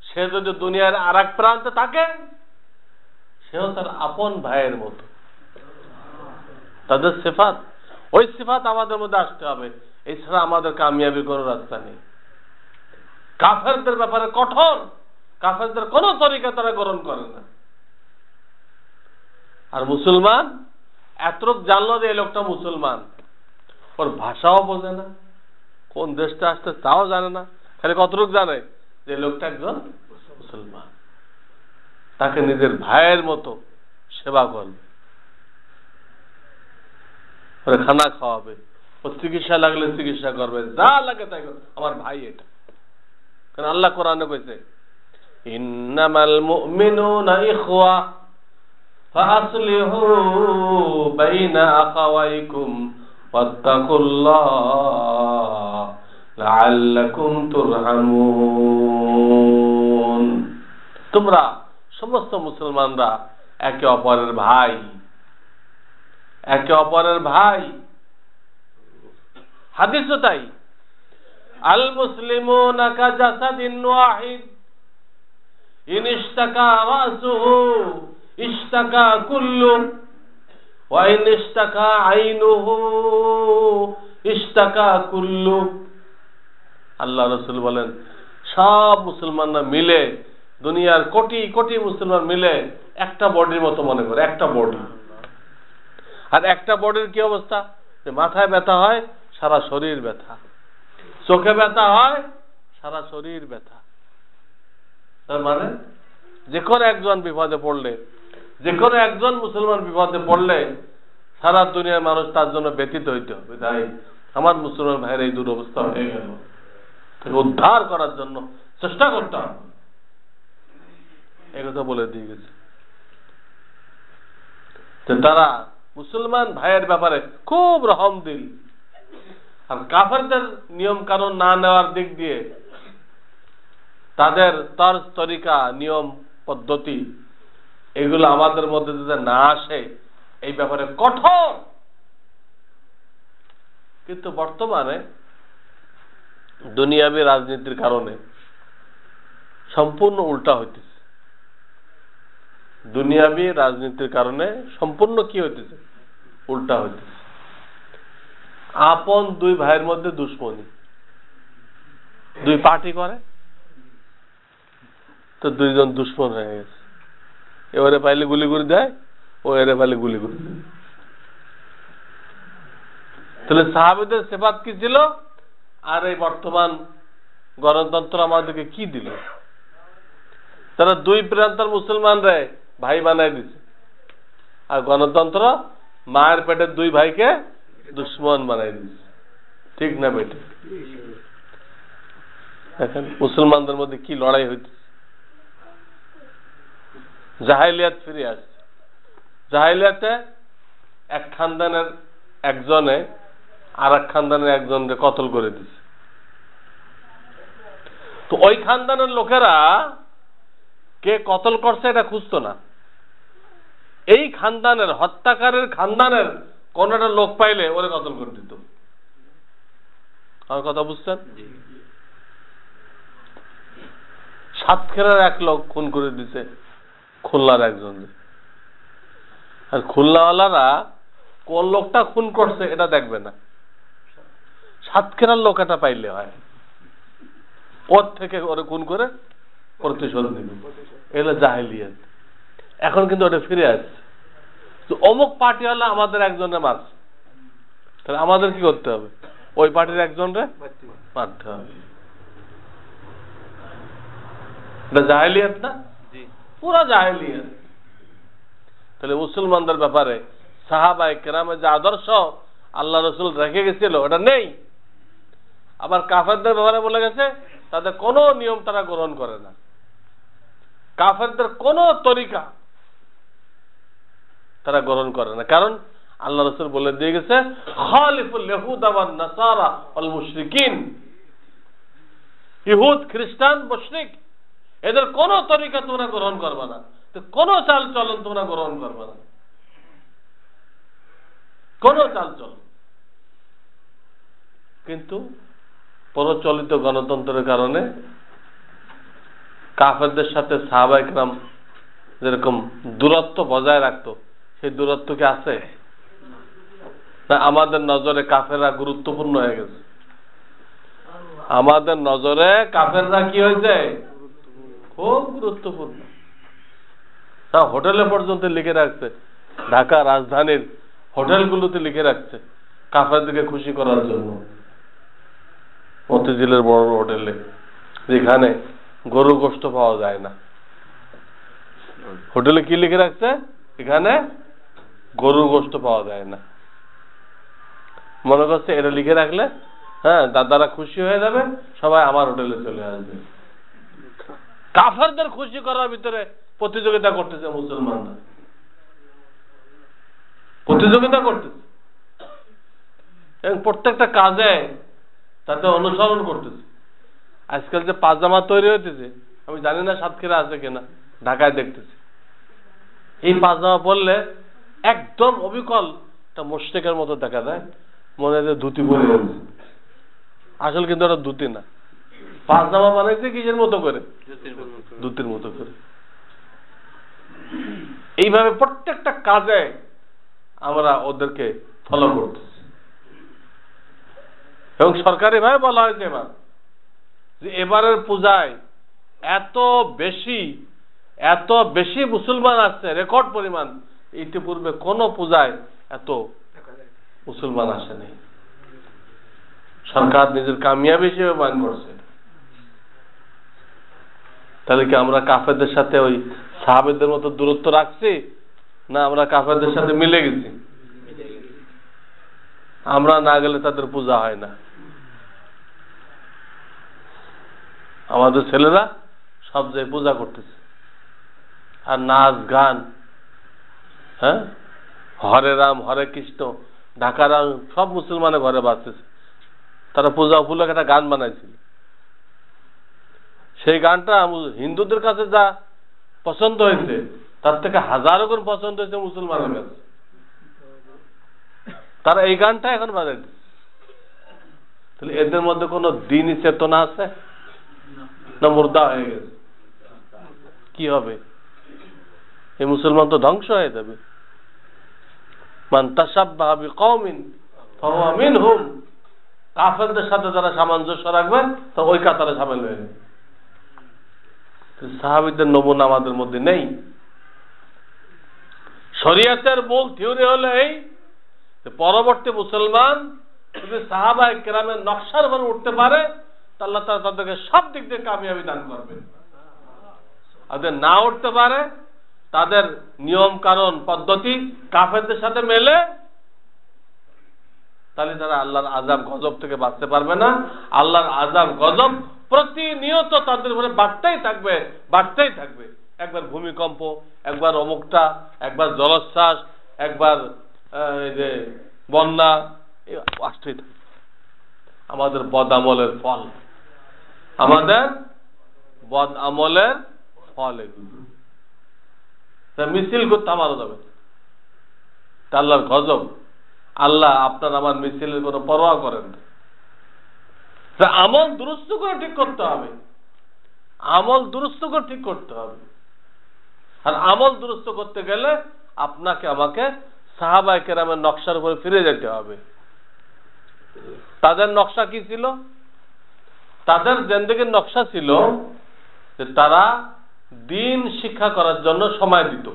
সে যদি দুনিয়ার আর এক প্রান্তে থাকে সেও তার আপন ভাইয়ের মতো। তাদের সিফাত, ওই সিফাত আমাদের মধ্যে আসতে হবে, এছাড়া আমাদের কামিয়াবির কোনো রাস্তা নেই। কাফেরদের ব্যাপারে কঠোর, কাফেরদের কোন তরিকা তারা গ্রহণ করে না। আর মুসলমান এতটুক জানলো যে এই লোকটা মুসলমান, ওর ভাষাও বোঝে না, কোন দেশটা আসছে তাও জানে না, খালি কতটুক জানে যে লোকটা একজন মুসলমান, তাকে নিজের ভাইয়ের মতো সেবা করবে, ওরে খানা খাওয়াবে, ওর চিকিৎসা লাগলে চিকিৎসা করবে, যা লাগে তাই করবে, আমার ভাই এটা। কারণ আল্লাহ কোরআনে কইছে ইন্নামাল মুমিনুনা ইখওয়া ফাসলিহু বাইনা আখাওয়াইকুম ওয়াত্তাকুল্লাহ লাআল্লাকুম তুরহামুন। তোমরা সমস্ত মুসলমানরা একে অপরের ভাই, একে অপরের ভাই। হাদিসও তাই, আল মুসলিমুনা কাজাসাদিন ওয়াহিদ ইন ইশতাকা রাসুহু ইশতাকা কুল্লু ওয়া ইন ইশতাকা আইনুহু ইশতাকা কুল্লু। আল্লাহ রাসূল বলেন, সব মুসলমানরা মিলে, দুনিয়ার কোটি কোটি মুসলমান মিলে একটা বডির মতো মনে করে, একটা বডি। আর একটা বডির কি অবস্থা, মাথায় ব্যথা হয় সারা শরীর ব্যথা, চোখে ব্যথা হয় সারা শরীর ব্যথা। তার মানে যে কোনো একজন বিপদে পড়লে, যে কোনো একজন মুসলমান বিপদে পড়লে সারা দুনিয়ার মানুষ তার জন্য ব্যথিত হইতে হবে। তাই আমার মুসলমান ভাইয়ের এই দুরবস্থা হয়ে গেল, তাকে উদ্ধার করার জন্য চেষ্টা করতে হবে, একথা বলে দিয়ে গেছে। তারা মুসলমান ভাইয়ের ব্যাপারে খুব রহমদিল, আর কাফেরদের নিয়ম কানুন না নেওয়ার দিক দিয়ে তাদের তর্জ তরিকা, নিয়ম পদ্ধতি, এগুলো আমাদের মধ্যে যদি না আসে এই ব্যাপারে কঠোর। কিন্তু বর্তমানে দুনিয়াবী রাজনীতির কারণে সম্পূর্ণ উল্টা হইতেছে। দুনিয়াবী রাজনীতির কারণে সম্পূর্ণ কি হইতেছে, উল্টা হইতেছে। আপন দুই ভাইয়ের মধ্যে দুশ্মনী, দুই পার্টি করে তো দুইজন দুশ্মন হয়ে গেছে, এবারে পাইলে গুলি করে দেয়, ও এরে পাইলে গুলি করে দেয়। তাহলে সাহাবীদের সিফাত কি ছিল, আর এই বর্তমান গণতন্ত্র আমাদেরকে কি দিল? তারা দুই প্রান্তের মুসলমানরা ভাই বানাই দিছে, আর গণতন্ত্র মায়ের পেটের দুই ভাইকে দুশ্মন বানাই দিছে। ঠিক না বেটে? এখন মুসলমানদের মধ্যে কি লড়াই হইতেছে, জাহেলিয়াত ফিরে আসছে। জাহেলিয়াতে এক খানদানের একজনে আর এক খানদানের একজনকে কতল করে দিছে। তো ওই খানদানের লোকেরা কে কতল করছে এটা খুঁজতো না, এই খানদানের হত্যাকারের খানদানের কোন একটা লোক পাইলে ওরে কতল করে দিত। আমার কথা বুঝছেন? সাতক্ষীরার এক লোক খুন করে দিছে খুলনার একজন, আর খুলনাওয়ালারা কোন লোকটা খুন করছে এটা দেখবে না, সাতক্ষীরার লোক এটা পাইলে হয়, ওর থেকে ওরে খুন করে প্রতিশোধ দিবে। এগুলো জাহেলিয়াত। এখন কিন্তু ওটা ফিরে আসছে, তো অমুক পার্টিওয়ালা আমাদের একজনের মারছে, তাহলে আমাদের কি করতে হবে, ওই পার্টির একজনরে মারতে হবে। এটা জাহেলিয়াত না? পুরা জাহেলিয়াত। তাহলে মুসলমানদের ব্যাপারে সাহাবায়ে কেরামের যে আদর্শ আল্লাহ রসুল রেখে গেছিল ওটা নেই। আবার কাফেরদের ব্যাপারে বলে গেছে তাদের কোনো নিয়ম তারা গ্রহণ করে না, কাফেরদের কোনো তরিকা তারা গ্রহণ করে না। কারণ আল্লাহ রসুল বলে দিয়ে গেছে খালিফুল ইয়াহুদা ওয়ান নাসারা ওয়াল মুশরিকিন, ইহুদ খ্রিস্টান মুশরিক এদের কোন তরিকা তোমরা গ্রহণ করবে না, তো কোন চাল চলন তোমরা গ্রহণ করবে না, কোন চাল চলন। কিন্তু প্রচলিত গণতন্ত্রের কারণে কাফেরদের সাথে সাহাবায়ে কেরাম যেরকম দূরত্ব বজায় রাখতো, সেই দূরত্ব কি আছে? না আমাদের নজরে কাফেররা গুরুত্বপূর্ণ হয়ে গেছে। আমাদের নজরে কাফেররা কি হয়েছে? খুব গুরুত্বপূর্ণ। তা হোটেলে পর্যন্ত লিখে রাখছে, ঢাকা রাজধানীর হোটেলগুলোতে লিখে রাখছে কাফেরদেরকে খুশি করার জন্য। মতিঝিলের বড় বড় হোটেলে যেখানে গরু গোশত পাওয়া যায় না, হোটেলে কি লিখে রাখছে? এখানে গরু গোশত পাওয়া যায় না। মনে করছে এটা লিখে রাখলে হ্যাঁ দাদারা খুশি হয়ে যাবে, সবাই আমার হোটেলে চলে আসবে। কাফেরদের খুশি করার ভিতরে প্রতিযোগিতা করতেছে মুসলমানরা, প্রতিযোগিতা করতেছে এবং প্রত্যেকটা কাজে তাতে অনুসরণ করতেছে। আজকাল যে পাজামা তৈরি হইতেছে, আমি জানি না সাতক্ষীরা আছে কিনা, ঢাকায় দেখতেছি এই পাজামা পরলে একদম অবিকল একটা মুশরিকের মতো দেখা যায়, মনে হয় ধুতি পরে আছে, আসল কিন্তু ওটা ধুতি না, পাজামা বানাইছে কিসের মতো করে? ধুতির মতো করে। এইভাবে প্রত্যেকটা কাজে আমরা ওদেরকে ফলো করতেছি এবং সরকারি ভাবে বলা হয়েছে এবার যে এবারের পূজায় এত বেশি মুসলমান আসছে, রেকর্ড পরিমাণ। ইতিপূর্বে কোন পূজায় এত মুসলমান আসেনি। সরকার নিজের কামিয়াবি হিসেবে মান করছে। তাহলে কি আমরা কাফেরদের সাথে ওই সাহাবেদের মতো দূরত্ব রাখছি, না আমরা কাফেরদের সাথে মিলে গেছি? আমরা না গেলে তাদের পূজা হয় না। আমাদের ছেলেরা সব জায়গায় পূজা করতেছে, আর নাচ গান, হ্যাঁ হরে রাম হরে কৃষ্ণ, ঢাকার সব মুসলমানের ঘরে বাজতেছে। তারা পূজা উপলক্ষে একটা গান বানাইছিল, সেই গানটা হিন্দুদের কাছে যা পছন্দ হয়েছে তার থেকে হাজারো গুণ পছন্দ হয়েছে মুসলমানের কাছে। তারা এই গানটা এখন বাজাইছে। তাহলে এদের মধ্যে কোন দ্বীনি চেতনা আছে না মুর্দা হয়ে গেছে? কি হবে? এই মুসলমান তো ধ্বংস হয়ে যাবে। মান তাশাব্বাহা বিকওমিন ফাহুয়া মিনহুম, কাফেরদের সাথে যারা সামঞ্জস্য রাখবে তো ওই কাতারে সামিল হয়ে যাবে। সাহাবীদের নমুনা আমাদের মধ্যে নেই। শরীয়তের মূল থিওরি হলো এই, পরবর্তী মুসলমান যদি সাহাবায়ে কেরামের নকশার উপর উঠতে পারে তো আল্লাহ তাআলা তাদেরকে সব দিক দিয়ে কামিয়াবি দান করবে। আর যদি না উঠতে পারে, তাদের নিয়ম কারণ পদ্ধতি কাফেরদের সাথে মেলে, তাহলে তারা আল্লাহর আযাব গজব থেকে বাঁচতে পারবে না। আল্লাহর আযাব গজব প্রতিনিয়ত তাদের উপরে বাড়তেই থাকবে, বাড়তেই থাকবে। একবার ভূমিকম্প, একবার অমুকটা, একবার জলোচ্ছ্বাস, একবার এই যে বন্যা, আসতেই থাকবে। আমাদের বদ আমলের ফল, আমাদের বদ আমলের ফল এগুলো মিছিল করতে আমারও যাবে। আল্লাহর গজব, আল্লাহ আপনার আমার মিছিলের কোনো পরোয়া করেন না। আমল দুরুস্ত করে ঠিক করতে হবে, আমল দুরুস্ত করে ঠিক করতে হবে। আর আমল দুরুস্ত করতে গেলে আপনাকে আমাকে সাহাবায়ে কেরামের নকশার উপরে ফিরে যেতে হবে। তাদের নকশা কি ছিল? তাদের জিন্দেগির নকশা ছিল যে তারা দিন শিক্ষা করার জন্য সময় দিত।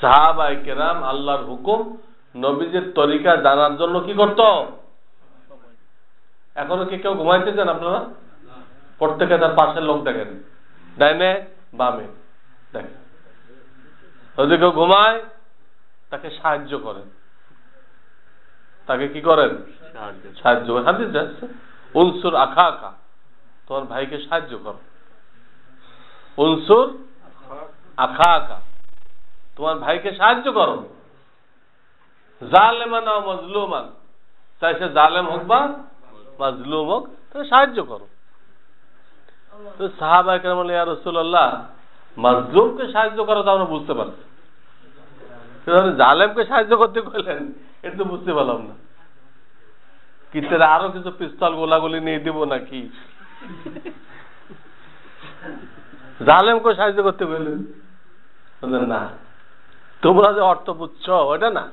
সাহাবায়ে কেরাম আল্লাহর হুকুম, নবীজির তরিকা জানার জন্য কি করত? এখনো কি কেউ ঘুমাইতেছেন আপনারা? প্রত্যেকে তার পাশের লোক দেখেন, ডাইনে বামে দেখেন। যদি কেউ ঘুমায় তাকে সাহায্য করেন, তাকে কি করেন? সাহায্য করেন। হাদিস যাচ্ছে উনসুর আখাকা, তোমার ভাইকে সাহায্য করো। উনসুর আখাকা, তোমার ভাইকে সাহায্য করো। জালেমান ও মাজলুমান, চাই সে জালেম হোক বা মাজলুম হোক, তাহলে সাহায্য করো। তো সাহাবায়ে কেরাম বললেন, ইয়া রাসূলুল্লাহ, মাজলুমকে সাহায্য করো তো আমরা বুঝতে পারছি, জালেমকে সাহায্য করতে কইলেন এটা তো বুঝতে পারলাম না। কি তারা আরো কিছু পিস্তল গোলাগুলি নিয়ে দিব নাকি? জালেমকে সাহায্য করতে কইলেন না, তোমরা যে অর্থ বুঝছো ওটা না।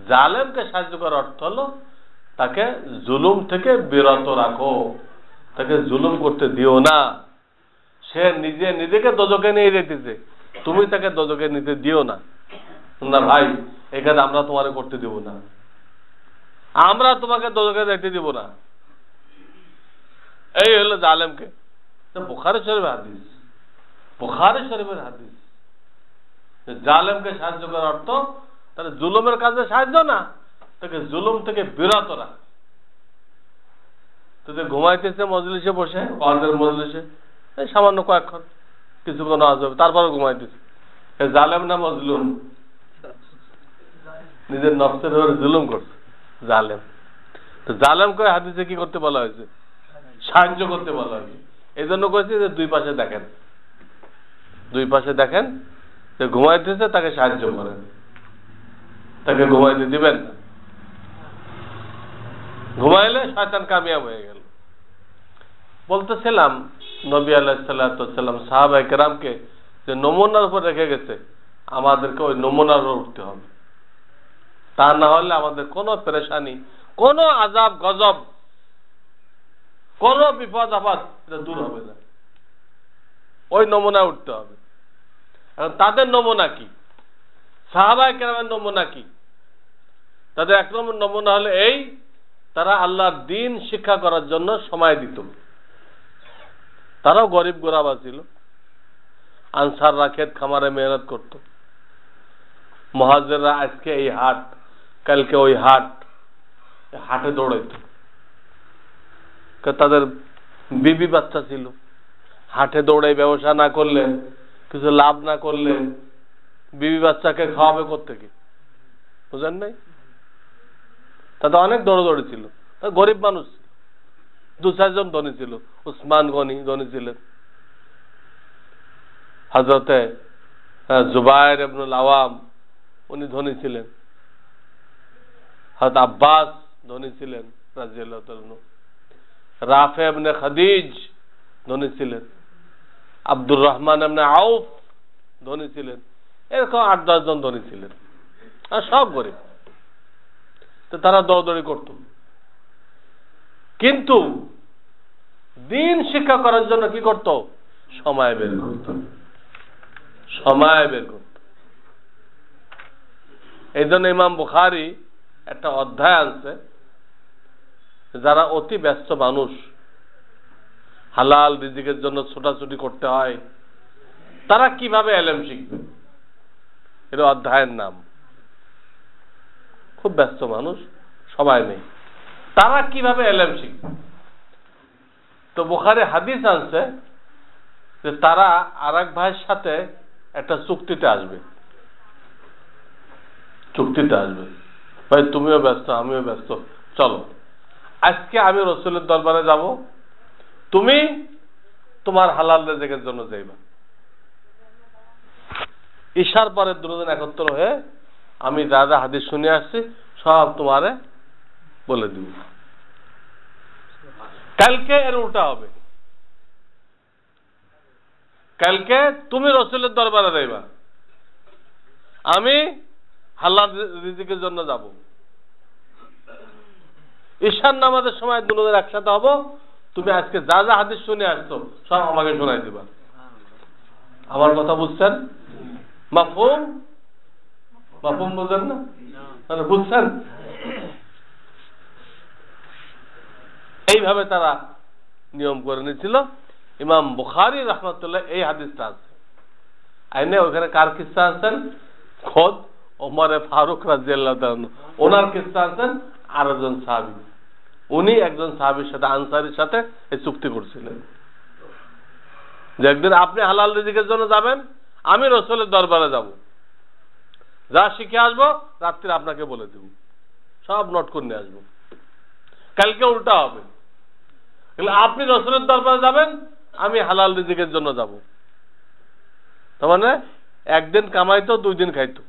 জালেমকে সাহায্য করার অর্থ হলো তাকে জুলুম থেকে বিরত রাখো, তাকে জুলুম করতে দিও না। সে নিজেকে দোজখে নিয়ে যেতেছে, তুমি তাকে দোজখে নিতে দিও না। না ভাই, এখানে আমরা তোমারে করতে দিব না, আমরা তোমাকে দোজখে যেতে দিব না। এই হলো জালেমকে। বুখারী শরীফের হাদিস, বুখারী শরীফের হাদিস। জালেমকে সাহায্য করার অর্থ তাহলে জুলুমের কাজে সাহায্য না, তাকে জুলুম থেকে বিরত রাখ। তোদের ঘুমাইতেছে মজলিসে বসে, ওয়াজের মজলিসে, এই সামান্য কয়েকক্ষণ কিছুক্ষণ ওয়াজ হবে, তারপরে ঘুমাইতেছে। জালেম না মজলুম? নিজের নফসের উপরে জুলুম করছে জালেম। তো জালেমকে হাদিসে কি করতে বলা হয়েছে? সাহায্য করতে বলা হয়েছে। এই জন্য কয়েছে যে দুই পাশে দেখেন, দুই পাশে দেখেন, যে ঘুমাইতেছে তাকে সাহায্য করেন, তাকে ঘুমাইতে দিবেন না। ঘুমাইলে শয়তান কামিয়াব হয়ে গেল। বলতেছিলাম নবী আলাইহিস সালাতু ওয়াস সালাম সাহাবায়ে কেরামকে যে নমুনার উপর রেখে গেছে, আমাদেরকে ওই নমুনার উপর উঠতে হবে। তা না হলে আমাদের কোনো পেরেশানি, কোনো আযাব গজব, কোনো বিপদ আপদ এটা দূর হবে না। ওই নমুনা উঠতে হবে। এখন তাদের নমুনা কি? সাহাবায়ে কেরামের নমুনা কি? তাদের এক নম্বর নমুনা হলো এই, তারা আল্লাহর দ্বীন শিক্ষা করার জন্য সময় দিত। তারাও গরিব গোরাবা ছিল, আনসাররা ক্ষেত খামারে মেহনত করত, মুহাজিররা আজকে এই হাট, কালকে ওই হাট, হাটে দৌড়াইত। তাদের বিবি বাচ্চা ছিল, হাটে দৌড়াই ব্যবসা না করলে, কিছু লাভ না করলে বিবি বাচ্চাকে খাওয়াবে কোত্থেকে? বুঝেন নাই? তাদের অনেক দৌড়াদৌড়ি ছিল। গরিব মানুষ, দু চারজন ধনী ছিল। উসমান গনি ধনী ছিলেন, হযরতে জুবায়ের ইবনুল আওয়াম উনি ধনী ছিলেন, হযরত আব্বাস ধনী ছিলেন রাদিয়াল্লাহু তাআলা, রাফি ইবনে খাদিজ ধনী ছিলেন, আব্দুর রহমান ইবনে আউফ ধনী ছিলেন। এরকম 8-10 জন ধনী ছিলেন, আর সব গরিব। তো তারা দৌড়দৌড়ি করত, কিন্তু দ্বীন শিক্ষা করার জন্য কি করত? সময় বের করত, সময় বের করত। এই জন্য ইমাম বুখারী একটা অধ্যায় আনছে, যারা অতি ব্যস্ত মানুষ, হালাল রিজিকের জন্য ছোটাছুটি করতে হয়, তারা কিভাবে ইলম শিখবে, এটা অধ্যায়ের নাম। খুব ব্যস্ত মানুষ, সময় নেই, তারা কিভাবে ইলম শিখবে? তো বুখারী হাদিস আনছে যে তারা আরেক ভাইয়ের সাথে একটা চুক্তিতে আসবে, চুক্তিতে আসবে, ভাই তুমিও ব্যস্ত আমিও ব্যস্ত, চলো আজকে আমি রাসূলের দরবারে যাব, তুমি তোমার হালাল রিজিকের জন্য যাইবা। ঈশার পরে দুজন একত্র হয়ে আমি যা যা হাদিস শুনে আসছি সব তোমারে বলে দিব। কালকে এর উল্টা হবে, কালকে তুমি রাসূলের দরবারে যাইবা, আমি হালাল রিজিকের জন্য যাব। ঈশার নামাজের সময় দুজন একসাথে হব, তুমি আজকে যা যা হাদিস শুনে আসছো সব আমাকে শোনাই দিবা। আমার কথা বুঝছেন? মাফহুম? মাফহুম বুঝেন না? তাহলে বুঝছেন? এইভাবে তারা নিয়ম করে নিয়েছিল। ইমাম বুখারী রাহমাতুল্লাহ এই হাদিসটা আছে আইনে, ওখানে কার কিস্সা আছেন? খোদ ওমর ফারুক রাদিয়াল্লাহু তাআলা, ওনার কিস্সা আছেন আর একজন সাহাবী। উনি একজন সাহাবীর সাথে, আনসারীর সাথে এই চুক্তি করছিলেন যে একদিন আপনি হালাল রিজিকের জন্য যাবেন, আমি রাসূলের দরবারে যাব, যা শিখে আসবো রাত্রে আপনাকে বলে দেব, সব নোট করে নিয়ে আসবো। কালকে উল্টা হবে, আপনি রাসূলের দরবারে যাবেন, আমি হালাল রিজিকের জন্য যাব। তার মানে একদিন কামাইতো 2 দিন খাইতো,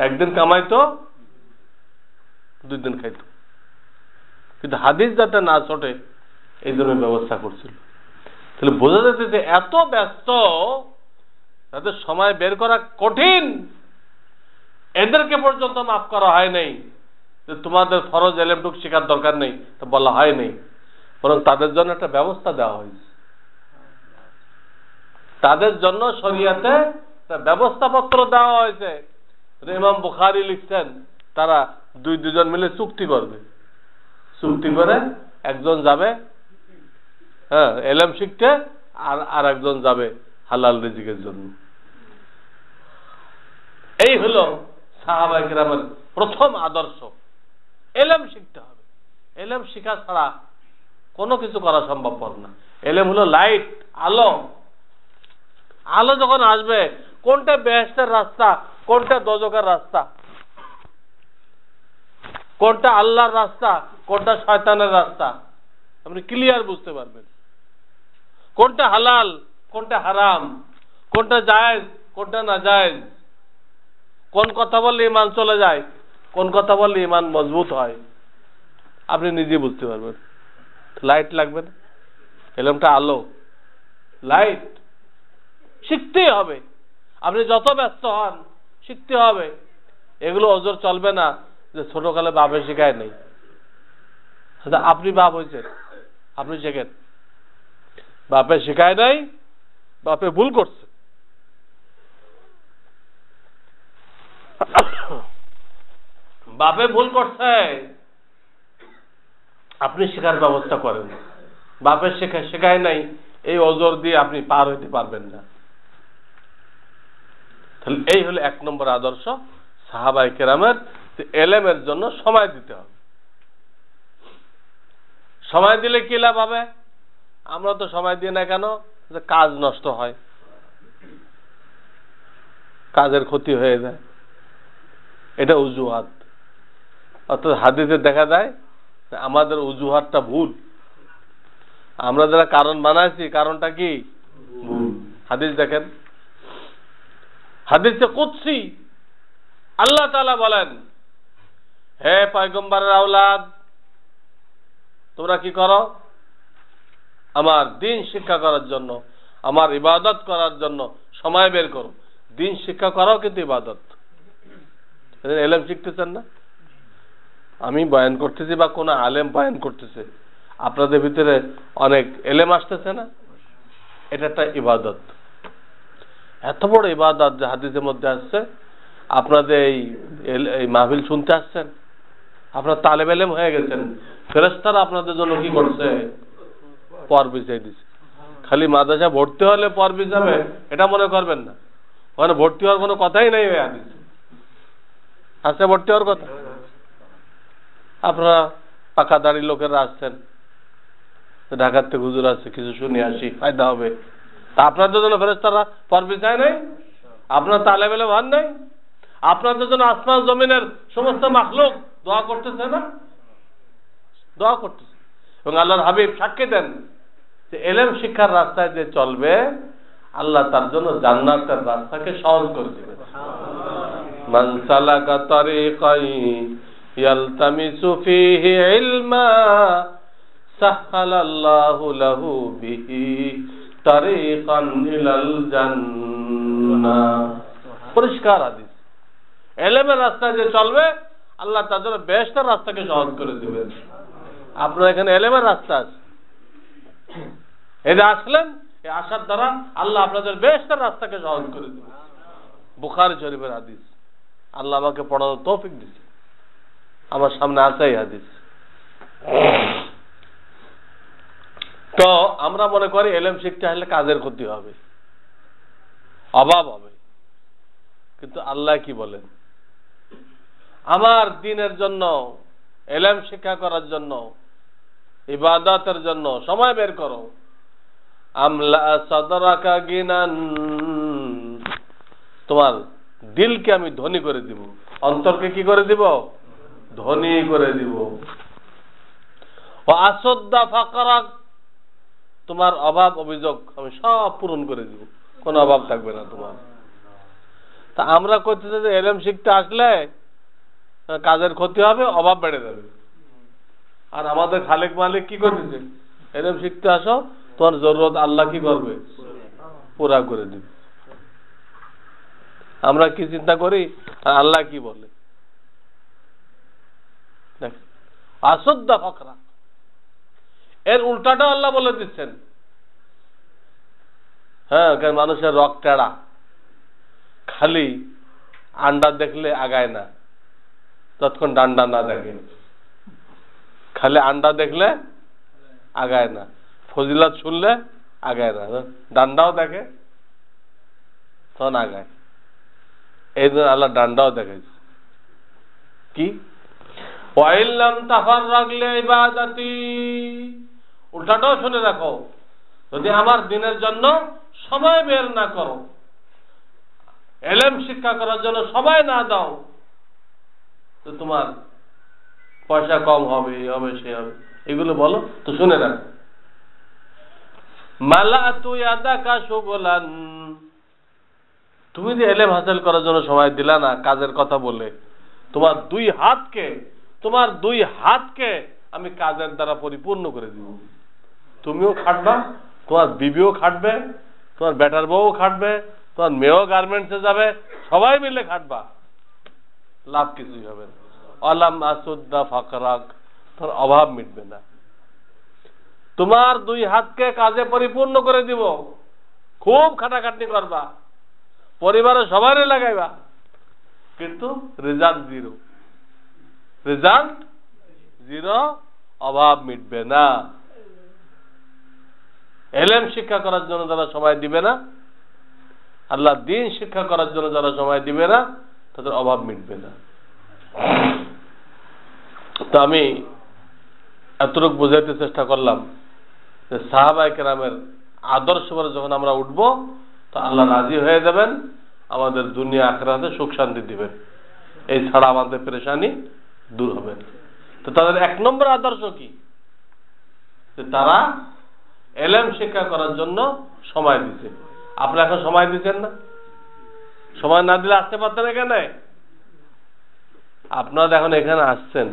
একদিন কামাইতো 2 দিন খাইতো। কিন্তু হাদিস যাতে না ছোটে এই জন্য ব্যবস্থা করছিল। তাহলে বোঝা যাচ্ছে যে এত ব্যস্ত, তাদের সময় বের করা কঠিন, এদেরকে পর্যন্ত মাফ করা হয় নাই যে তোমাদের ফরজ এলেমটুক শেখার দরকার নেই, তা বলা হয় নাই। বরং তাদের জন্য একটা ব্যবস্থা দেওয়া হয়েছে, তাদের জন্য শরিয়াতে একটা ব্যবস্থাপত্র দেওয়া হয়েছে। ইমাম বুখারী লিখছেন তারা দুজন মিলে চুক্তি করবে, চুক্তি করে একজন যাবে এলেম শিখতে, আর একজন যাবে হালাল রিজিকের জন্য। এই হলো সাহাবায়ে কেরামের প্রথম আদর্শ। এলেম শিখতে হবে, এলেম শিখা ছাড়া কোনো কিছু করা সম্ভবপর না। এলেম হলো লাইট, আলো। আলো যখন আসবে, কোনটা বেহেশতের রাস্তা, কোনটা দোজখের রাস্তা, কোনটা আল্লাহর রাস্তা, কোনটা শয়তানের রাস্তা, আপনি ক্লিয়ার বুঝতে পারবেন। কোনটা হালাল, কোনটা হারাম, কোনটা জায়েজ, কোনটা নাজায়েজ, কোন কথা বললে ঈমান চলে যায়, কোন কথা বললে ঈমান মজবুত হয়, আপনি নিজে বুঝতে পারবেন। লাইট লাগবে না? এলেমটা আলো, লাইট। শিখতেই হবে। আপনি যত ব্যস্ত হন, শিখতে হবে। এগুলো ওজোর চলবে না যে ছোটকালে বাপে শেখায় নেই। আপনি বাপ হয়েছেন, আপনি শেখেন। বাপে শেখায় নাই, বাপে ভুল করছে। বাপে ভুল করছে, আপনি শেখার ব্যবস্থা করেন। বাপে শেখায় নাই, এই ওজোর দিয়ে আপনি পার হইতে পারবেন না। তাহলে এই হলো 1 নম্বর আদর্শ সাহাবায়ে কেরামের, এলেমের জন্য সময় দিতে হবে। সময় দিলে কি লাভ হবে? আমরা তো সময় দিই না কেন? যে কাজ নষ্ট হয়, কাজের ক্ষতি হয়ে যায়, এটা অজুহাত। অর্থাৎ হাদিসে দেখা যায় আমাদের অজুহাতটা ভুল। আমরা যারা কারণ বানাইছি, কারণটা কি? ভুল। হাদিস দেখেন, হাদিসে কুদসি আল্লাহ তাআলা বলেন, হে পয়গম্বরের আওলাদ, তোমরা কি করো? আমার দ্বীন শিক্ষা করার জন্য, আমার ইবাদত করার জন্য সময় বের করো। দ্বীন শিক্ষা করাও কিন্তু ইবাদত। এলেম শিখতেছেন না? আমি বয়ান করতেছি বা কোন আলেম বয়ান করতেছে, আপনাদের ভিতরে অনেক এলেম আসতেছে না? এটা একটা ইবাদত। এত বড় ইবাদত যে হাদিসের মধ্যে আসছে, আপনাদের এই মাহফিল শুনতে আসছেন, আপনার তালেব এলেম হয়ে গেছেন, ফেরেশতারা আপনাদের জন্য কি করছে? পর বিছাই দিচ্ছে। খালি মাদ্রাসা ভর্তি হলে পর বিছাবে এটা মনে করবেন না। ওখানে ভর্তি হওয়ার কোনো কথাই নেই। ওই হাদিস আছে ভর্তি হওয়ার কথা? আপনারা পাকা দাড়ি লোকেরা আসছেন, ঢাকার থেকে হুজুর আসছে, কিছু শুনে আসি, ফায়দা হবে। তা আপনাদের জন্য ফেরেশতারা পর বিছায় নাই? আপনার তালেব এলেম হন নাই? আপনাদের জন্য আসমান জমিনের সমস্ত মাখলুক দোয়া করতেছে না? দোয়া করতেছে। এবং আল্লাহর হাবিব সাক্ষী দেন যে এলেম শিক্ষার রাস্তায় যে চলবে, আল্লাহ তার জন্য জান্নাতের রাস্তাকে সহজ করে দিবেন। মান সালাকা তারিকাই ইয়ালতামিসু ফীহি ইলমা সাহহালাল্লাহু লাহু বিহি তারিকান ইলাল জান্নাহ। পরিষ্কার হাদিস। এলেমের রাস্তায় যে চলবে, আল্লাহ তার জন্য বেহেশতের রাস্তাকে সহজ করে দিবেন। আপনার এখানে এলেমের রাস্তা আছে, এটা আসলেন, এই আসার দ্বারা আল্লাহ আপনাদের বেহেশতের রাস্তাকে সহজ করে দিবেন। বুখারী শরীফের হাদিস। আল্লাহ আমাকে পড়ানোর তৌফিক দিয়েছে, আমার সামনে আছে এই হাদিস। তো আমরা মনে করি এলেম শিখতে হলে কাজের ক্ষতি হবে, অভাব হবে। কিন্তু আল্লাহ কি বলেন? আমার দ্বীনের জন্য, এলেম শিক্ষা করার জন্য, ইবাদতের জন্য সময় বের করো। আমলা সাদরাকা গিনান, তোমার দিলকে আমি ধনী করে দিব, অন্তরকে কি করে দিব? ধনী করে দিব। আসদ্দা ফাকরাক, তোমার অভাব অভিযোগ আমি সব পূরণ করে দিব, কোনো অভাব থাকবে না তোমার। তা আমরা করতেছি যে এলেম শিখতে আসলে কাজের ক্ষতি হবে, অভাব বেড়ে যাবে। আর আমাদের খালেক মালিক কি করতেছে, এলেম শিখতে আসো, তোমার জরুরত আল্লাহ কি করবে, পুরা করে দিবে। আমরা কি চিন্তা করি আর আল্লাহ কি বলে, আসদ্দা ফাকরা, এর উল্টাটা আল্লাহ বলে দিচ্ছেন। হ্যাঁ, মানুষের রক টেড়া, খালি আন্ডা দেখলে আগায় না ততক্ষণ ডান্ডা না দেখে, খালি আন্ডা দেখলে আগায় না, ফজিলত শুনলে আগায় না, ডান্ডাও দেখে তখন আগায়। এই জন্য আল্লাহ ডান্ডাও দেখাইছে কি, ওয়াইল্লাম তাফাররাক লিইবাদাতি, উল্টাটাও শুনে রাখো, যদি আমার দিনের জন্য সময় বের না করো, এলেম শিক্ষা করার জন্য সময় না দাও, তো তোমার পয়সা কম হবে, হবে সে হবে, এগুলো বলো তো শুনে রাখো। মালাতু ইয়াদাকা শুগলান, তুমি যে এলেম হাসিল করার জন্য সময় দিলা না কাজের কথা বলে, তোমার দুই হাতকে আমি কাজের দ্বারা পরিপূর্ণ করে দিব। তুমিও খাটবা, তোমার বিবিও খাটবে, তোমার বেটার বউ খাটবে, তোমার মেয়েও গার্মেন্টসে যাবে, সবাই মিলে খাটবা, লাভ কিছুই হবে না। আলাম আসুদ্দা ফাকরাক, তোর অভাব মিটবে না। তোমার দুই হাতকে কাজে পরিপূর্ণ করে দিব, খুব খাটাখাটনি করবা, পরিবারের সবাই লাগাইবা, কিন্তু রেজাল্ট জিরো, অভাব মিটবে না। এলেম শিক্ষা করার জন্য যারা সময় দিবে না, আল্লাহ দিন শিক্ষা করার জন্য যারা সময় দিবে না, তাদের অভাব মিটবে না। তো আমি এতটুকু বোঝাইতে চেষ্টা করলাম যে সাহাবায়ে কেরামের আদর্শ করে যখন আমরা উঠব, তো আল্লাহ রাজি হয়ে যাবেন, আমাদের দুনিয়া আখিরাতে সুখ শান্তি দিবেন, এই ছাড়া আমাদের পেরেশানি দূর হবে। তো তাদের এক নম্বর আদর্শ কি, যে তারা এলেম শিক্ষা করার জন্য সময় দিতে। আপনারা এখন সময় দিচ্ছেন না, সময় না দিলে আসতে পারতেন এখানে। আপনারা এখন এখানে আসছেন,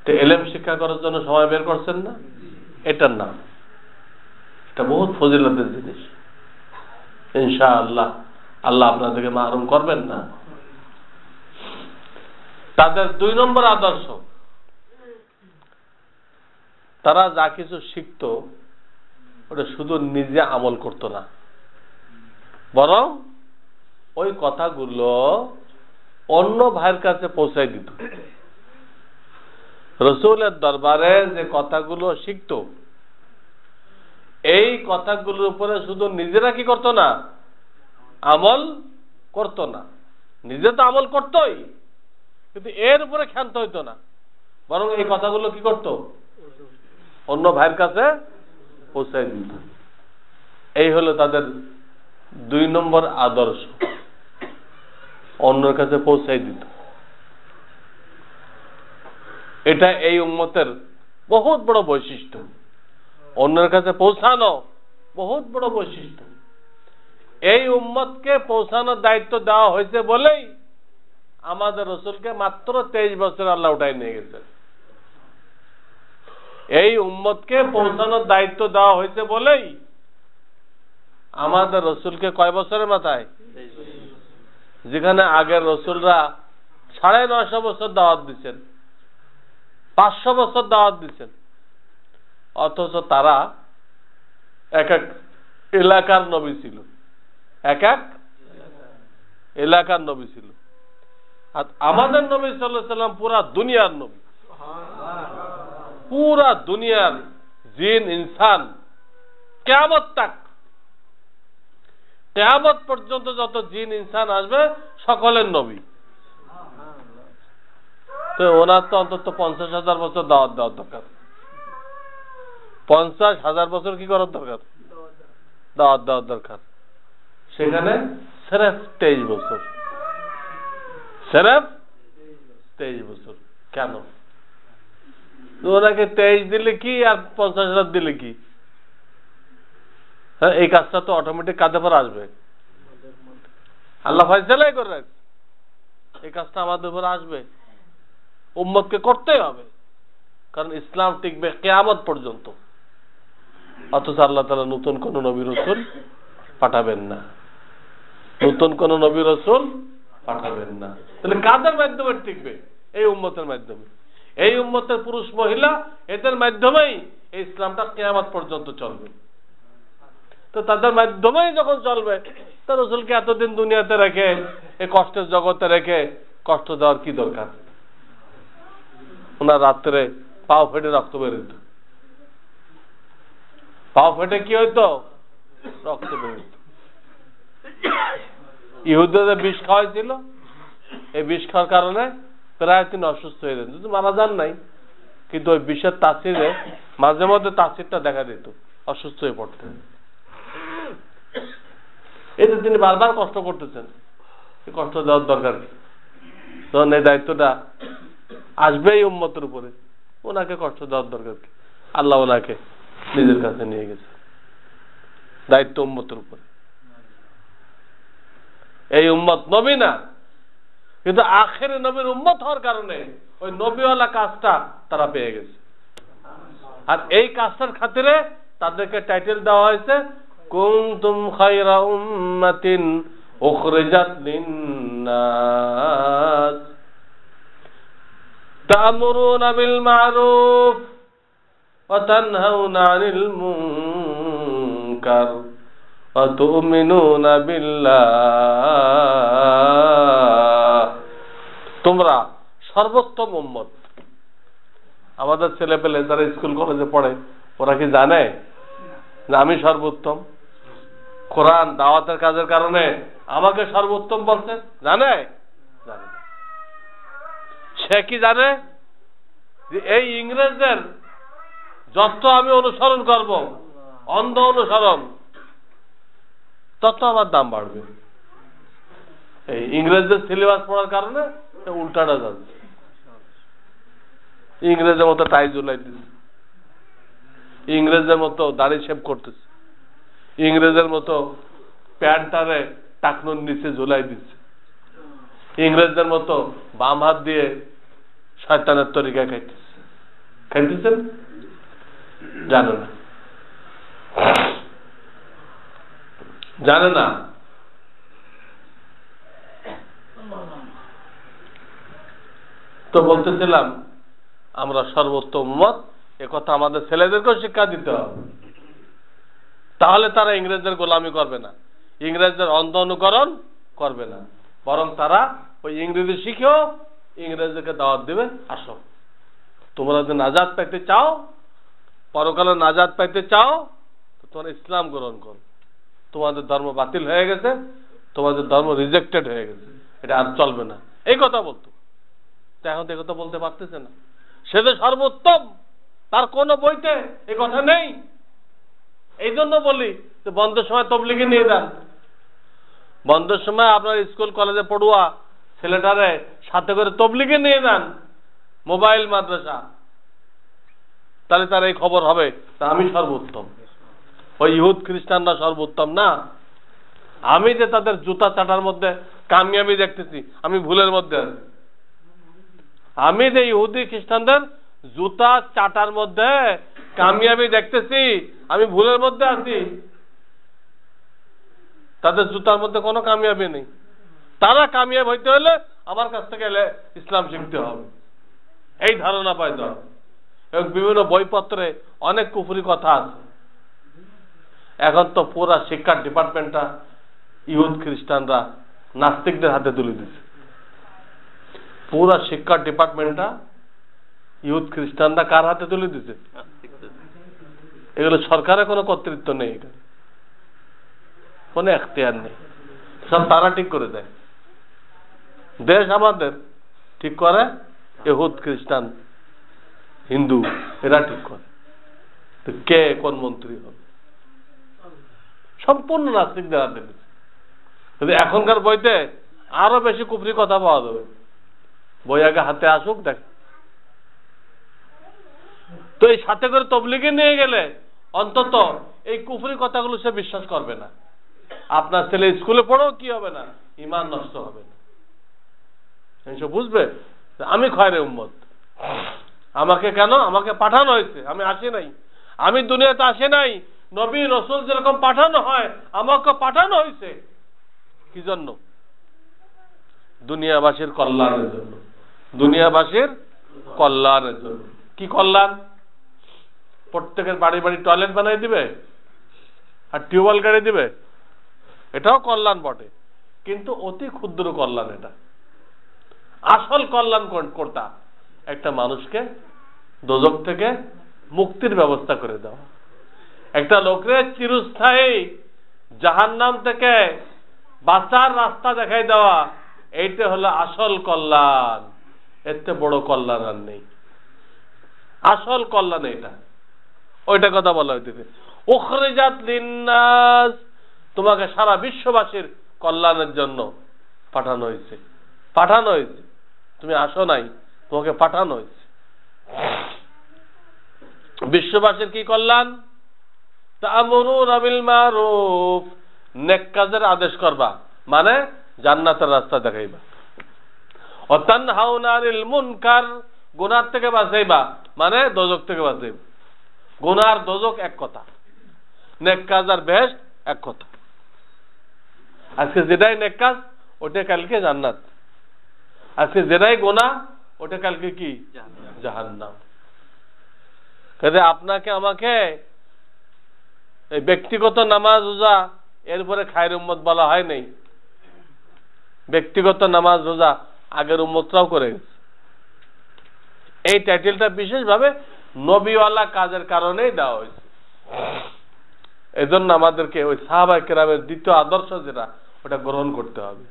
তো এলেম শিক্ষা করার জন্য সময় বের করছেন না, এটার নাম, এটা বহুত ফজিলতের জিনিস। ইনশাআল্লাহ আল্লাহ আপনাদেরকে মাহরুম করবেন না। তাদের দুই নম্বর আদর্শ, তারা যা কিছু শিখত ওটা শুধু নিজে আমল করত না, বরং ওই কথাগুলো অন্য ভাইয়ের কাছে পৌঁছাই দিত। রাসূলের দরবারে যে কথাগুলো শিখত, এই কথাগুলোর উপরে শুধু নিজেরা কি করত না, আমল করত না, নিজে তো আমল করতই, কিন্তু এর উপরে ক্ষান্ত হইতো না, বরং এই কথাগুলো কি করত, অন্য ভাইয়ের কাছে পৌঁছাই দিত। এই হলো তাদের দুই নম্বর আদর্শ, অন্যের কাছে পৌঁছাই দিত। এটা এই উম্মতের বহুত বড় বৈশিষ্ট্য, অন্যের কাছে পৌঁছানো বহুত বড় বৈশিষ্ট্য। এই উম্মতকে পৌঁছানোর দায়িত্ব দেওয়া হয়েছে বলেই আমাদের রাসূলকে মাত্র 23 বছর আল্লাহ উঠাই নিয়ে গেছে। এই উম্মতকে পৌঁছানোর দায়িত্ব দেওয়া হয়েছে বলেই আমাদের রাসূলকে কয় বছরের মাথায়, যেখানে আগের রাসূলরা 950 বছর দাওয়াত দিচ্ছেন, 500 বছর দাওয়াত দিচ্ছেন, অথচ তারা এক এক এলাকার নবী ছিল, এক এক এলাকার নবী ছিল। আর আমাদের নবী সাল্লাল্লাহু আলাইহি সাল্লাম পুরা দুনিয়ার নবী, পুরা দুনিয়ার জিন ইনসান, কিয়ামত পর্যন্ত যত জিন ইনসান আসবে সকলের নবী। তো ওনার তো অন্তত 50,000 বছর দাওয়াত দেওয়ার দরকার, 50,000 বছর কি করার দরকার, দাওয়াত দেওয়ার দরকার। সেখানে সির্ফ 23 বছর, সির্ফ 23 বছর। কেন? ওনাকে 23 দিলে কি আর 50,000 দিলে কি? হ্যাঁ, এই কাজটা তো অটোমেটিক কাঁধে পর আসবে। আল্লাহ ফয়সালাই করে রাখছে এই কাজটা আমাদের উপর আসবে, উম্মতকে করতেই হবে, কারণ ইসলাম টিকবে কিয়ামত পর্যন্ত। অথচ আল্লাহ তাআলা নতুন কোন নবী রাসূল পাঠাবেন না, নতুন কোন নবী রাসূল পাঠাবেন না। তাহলে কাদের মাধ্যমে টিকবে? এই উম্মতের মাধ্যমে। এই উম্মতের পুরুষ মহিলা এদের মাধ্যমেই এই ইসলামটা কিয়ামত পর্যন্ত চলবে। তো তাদের মাধ্যমেই যখন চলবে, তো রাসূলকে এতদিন দুনিয়াতে রেখে, এই কষ্টের জগতে রেখে কষ্ট দেওয়ার কি দরকার? ওনার রাত্রে পাও ফেটে রক্ত বেরোত, পাও ফেটে কি হইতো? রক্ত বেরোত। ইহুদিদের বিষ খাওয়াইছিল, এই বিষ খাওয়ার কারণে প্রায় তিনি অসুস্থ হয়ে যেতেন, মারা যান নাই, কিন্তু ওই বিষের তাসিরে মাঝে মধ্যে তাসিরটা দেখা দিত, অসুস্থ হয়ে পড়তেন। এই যে তিনি বারবার কষ্ট করতেছেন, এই কষ্ট দেওয়ার দরকার কি? তখন এই দায়িত্বটা আসবে এই উম্মতের উপরে, ওনাকে কষ্ট দেওয়ার দরকার কি? আল্লাহ ওনাকে নিজের কাছে নিয়ে গেছে, দায়িত্ব উম্মতের উপরে। এই উম্মত নবী না, কিন্তু আখেরি নবীর উম্মত হওয়ার কারণে ওই নবীওয়ালা কাজটা তারা পেয়ে গেছে। আর এই কাজটার খাতিরে তাদেরকে টাইটেল দেওয়া হয়েছে কুনতুম খায়রা উম্মাতিন উখরিজাত লিন-নাস তা'মুরুনা বিল মা'রুফ ওয়া তানহাউনা আনিল মুনকার ওয়া তু'মিনুনা বিল্লাহ। তোমরা সর্বোত্তম উম্মত। আমাদের ছেলে পেলে যারা স্কুল কলেজে পড়ে, ওরা কি জানে যে আমি সর্বোত্তম? কোরআন দাওয়াতের কাজের কারণে আমাকে সর্বোত্তম বলছে, জানে? জানে। সে কি জানে যে এই ইংরেজদের যত আমি অনুসরণ করব, অন্ধ অনুসরণ, তত আমার দাম বাড়বে। এই ইংরেজদের সিলেবাস পড়ার কারণে উল্টাটা যাচ্ছে। ইংরেজের মতো টাই ঝুলাই দিচ্ছে, ইংরেজের মতো দাড়ি শেভ করতেছে, ইংরেজের মতো প্যান্টারে টাকনুর নিচে ঝুলাই দিচ্ছে, ইংরেজদের মতো বাম হাত দিয়ে শয়তানের তরিকা খাইতেছে। খাইতেছেন? জানে না, জানে না। তো বলতেছিলাম আমরা সর্বোত্তম উম্মত, একথা আমাদের ছেলেদেরকেও শিক্ষা দিতে হবে। তাহলে তারা ইংরেজদের গোলামি করবে না, ইংরেজদের অন্ধ অনুকরণ করবে না, বরং তারা ওই ইংরেজি শিখেও ইংরেজদেরকে দাওয়াত দেবে, আসো তোমরা যদি নাজাত পাইতে চাও, পরকালে নাজাত পাইতে চাও, তো তোমরা ইসলাম গ্রহণ করো। তোমাদের ধর্ম বাতিল হয়ে গেছে, তোমাদের ধর্ম রিজেক্টেড হয়ে গেছে, এটা আর চলবে না, এই কথা বলতো। এখন এই কথা বলতে পারতেছে না। সে যে সর্বোত্তম, তার কোন বইতে এই কথা নেই। এই জন্য বলি যে বন্ধের সময় তবলিগে নিয়ে যান, বন্ধের সময় আপনার স্কুল কলেজে পড়ুয়া ছেলেটারে সাথে করে তবলিগে নিয়ে যান, মোবাইল মাদ্রাসা, তাহলে তার এই খবর হবে তা আমি সর্বোত্তম, ওই ইহুদ খ্রিস্টানরা সর্বোত্তম না। আমি যে তাদের জুতা চাটার মধ্যে কামিয়াবি দেখতেছি, আমি ভুলের মধ্যে আছি। আমি যে ইহুদি খ্রিস্টানদের জুতা চাটার মধ্যে কামিয়াবি দেখতেছি, আমি ভুলের মধ্যে আছি। তাদের জুতার মধ্যে কোনো কামিয়াবি নেই। তারা কামিয়াব হইতে হলে আমার কাছ থেকে ইসলাম শিখতে হবে, এই ধারণা পাইতে হবে। এবং বিভিন্ন বইপত্রে অনেক কুফরি কথা আছে। এখন তো পুরা শিক্ষার ডিপার্টমেন্টটা ইহুদ খ্রিস্টানরা নাস্তিকদের হাতে তুলে দিচ্ছে। পুরা শিক্ষার ডিপার্টমেন্টটা ইহুদ খ্রিস্টানরা কার হাতে তুলে দিচ্ছে? এগুলো সরকারের কোনো কর্তৃত্ব নেই, এখানে কোনো এখতিয়ার নেই, সব তারা ঠিক করে দেয়। দেশ আমাদের ঠিক করে ইহুদ খ্রিস্টান হিন্দু এরা ঠিক করে। তো কে কোন মন্ত্রী হবে? সম্পূর্ণ নাস্তিকদের হাতে দিচ্ছে। কিন্তু এখনকার বইতে আরো বেশি কুফরি কথা পাওয়া যাবে। বই আগে হাতে আসুক, দেখ তো এই সাথে করে তবলিগে নিয়ে গেলে অন্তত এই কুফরি কথাগুলো সে বিশ্বাস করবে না। আপনার ছেলে স্কুলে পড়েও কি হবে না, ঈমান নষ্ট হবে না। সে বুঝবে আমি খয়রে উম্মত, আমাকে কেন, আমাকে পাঠানো হয়েছে, আমি আসি নাই, আমি দুনিয়াতে আসি নাই, নবী রসুল যেরকম পাঠানো হয় আমাকে পাঠানো হয়েছে। কি জন্য? দুনিয়াবাসীর কল্যাণের জন্য, দুনিয়াবাসীর কল্যাণের জন্য। কি কল্যাণ? প্রত্যেকের বাড়ি বাড়ি টয়লেট বানাই দিবে আর টিউবওয়েল গাড়ি দিবে, এটাও কল্যাণ বটে, কিন্তু অতি ক্ষুদ্র কল্যাণ। এটা আসল কল্যাণ কোনটা? একটা মানুষকে দোজখ থেকে মুক্তির ব্যবস্থা করে দেওয়া, একটা লোকের চিরস্থায়ী জাহান্নাম থেকে বাঁচার রাস্তা দেখাই দেওয়া, এইটা হলো আসল কল্যাণ। এতে বড় কল্যাণ আর নেই। আসল কল্যাণ এটা, ওইটা কথা বলা হইতেছে উখরিজাত লিন্নাস, তোমাকে সারা বিশ্ববাসীর কল্যাণের জন্য পাঠানো হয়েছে। পাঠানো হয়েছে, তুমি আসো নাই, তোমাকে পাঠানো হয়েছে। বিশ্ববাসীর কি কল্যাণ? তা'মুরুনা বিল মারুফ, নেক কাজের আদেশ করবা, মানে জান্নাতের রাস্তা দেখাইবা। ওয়া তানহাউনা আনিল মুনকার, গুনাহ থেকে বাঁচাইবা, মানে দোজখ থেকে বাঁচাইবা। গুনাহ আর দোজখ এক কথা, নেক কাজ আর বেহেশত এক কথা। আজকে যেটাই নেক কাজ ওটা কালকে জান্নাত, আজকে যেটাই গুনাহ ওটা কালকে কি? জাহান্নাম। কাজে আপনাকে আমাকে এই ব্যক্তিগত নামাজ রোজা এরপরে খায়ের উম্মত বলা হয় নাই। ব্যক্তিগত নামাজ রোজা আগের উম্মতরাও করে গেছে। এই টাইটেলটা বিশেষভাবে নবীওয়ালা কাজের কারণেই দেওয়া হয়েছে। এজন্য আমাদেরকে ওই সাহাবায়ে কেরামের দ্বিতীয় আদর্শ যেটা, ওটা গ্রহণ করতে হবে।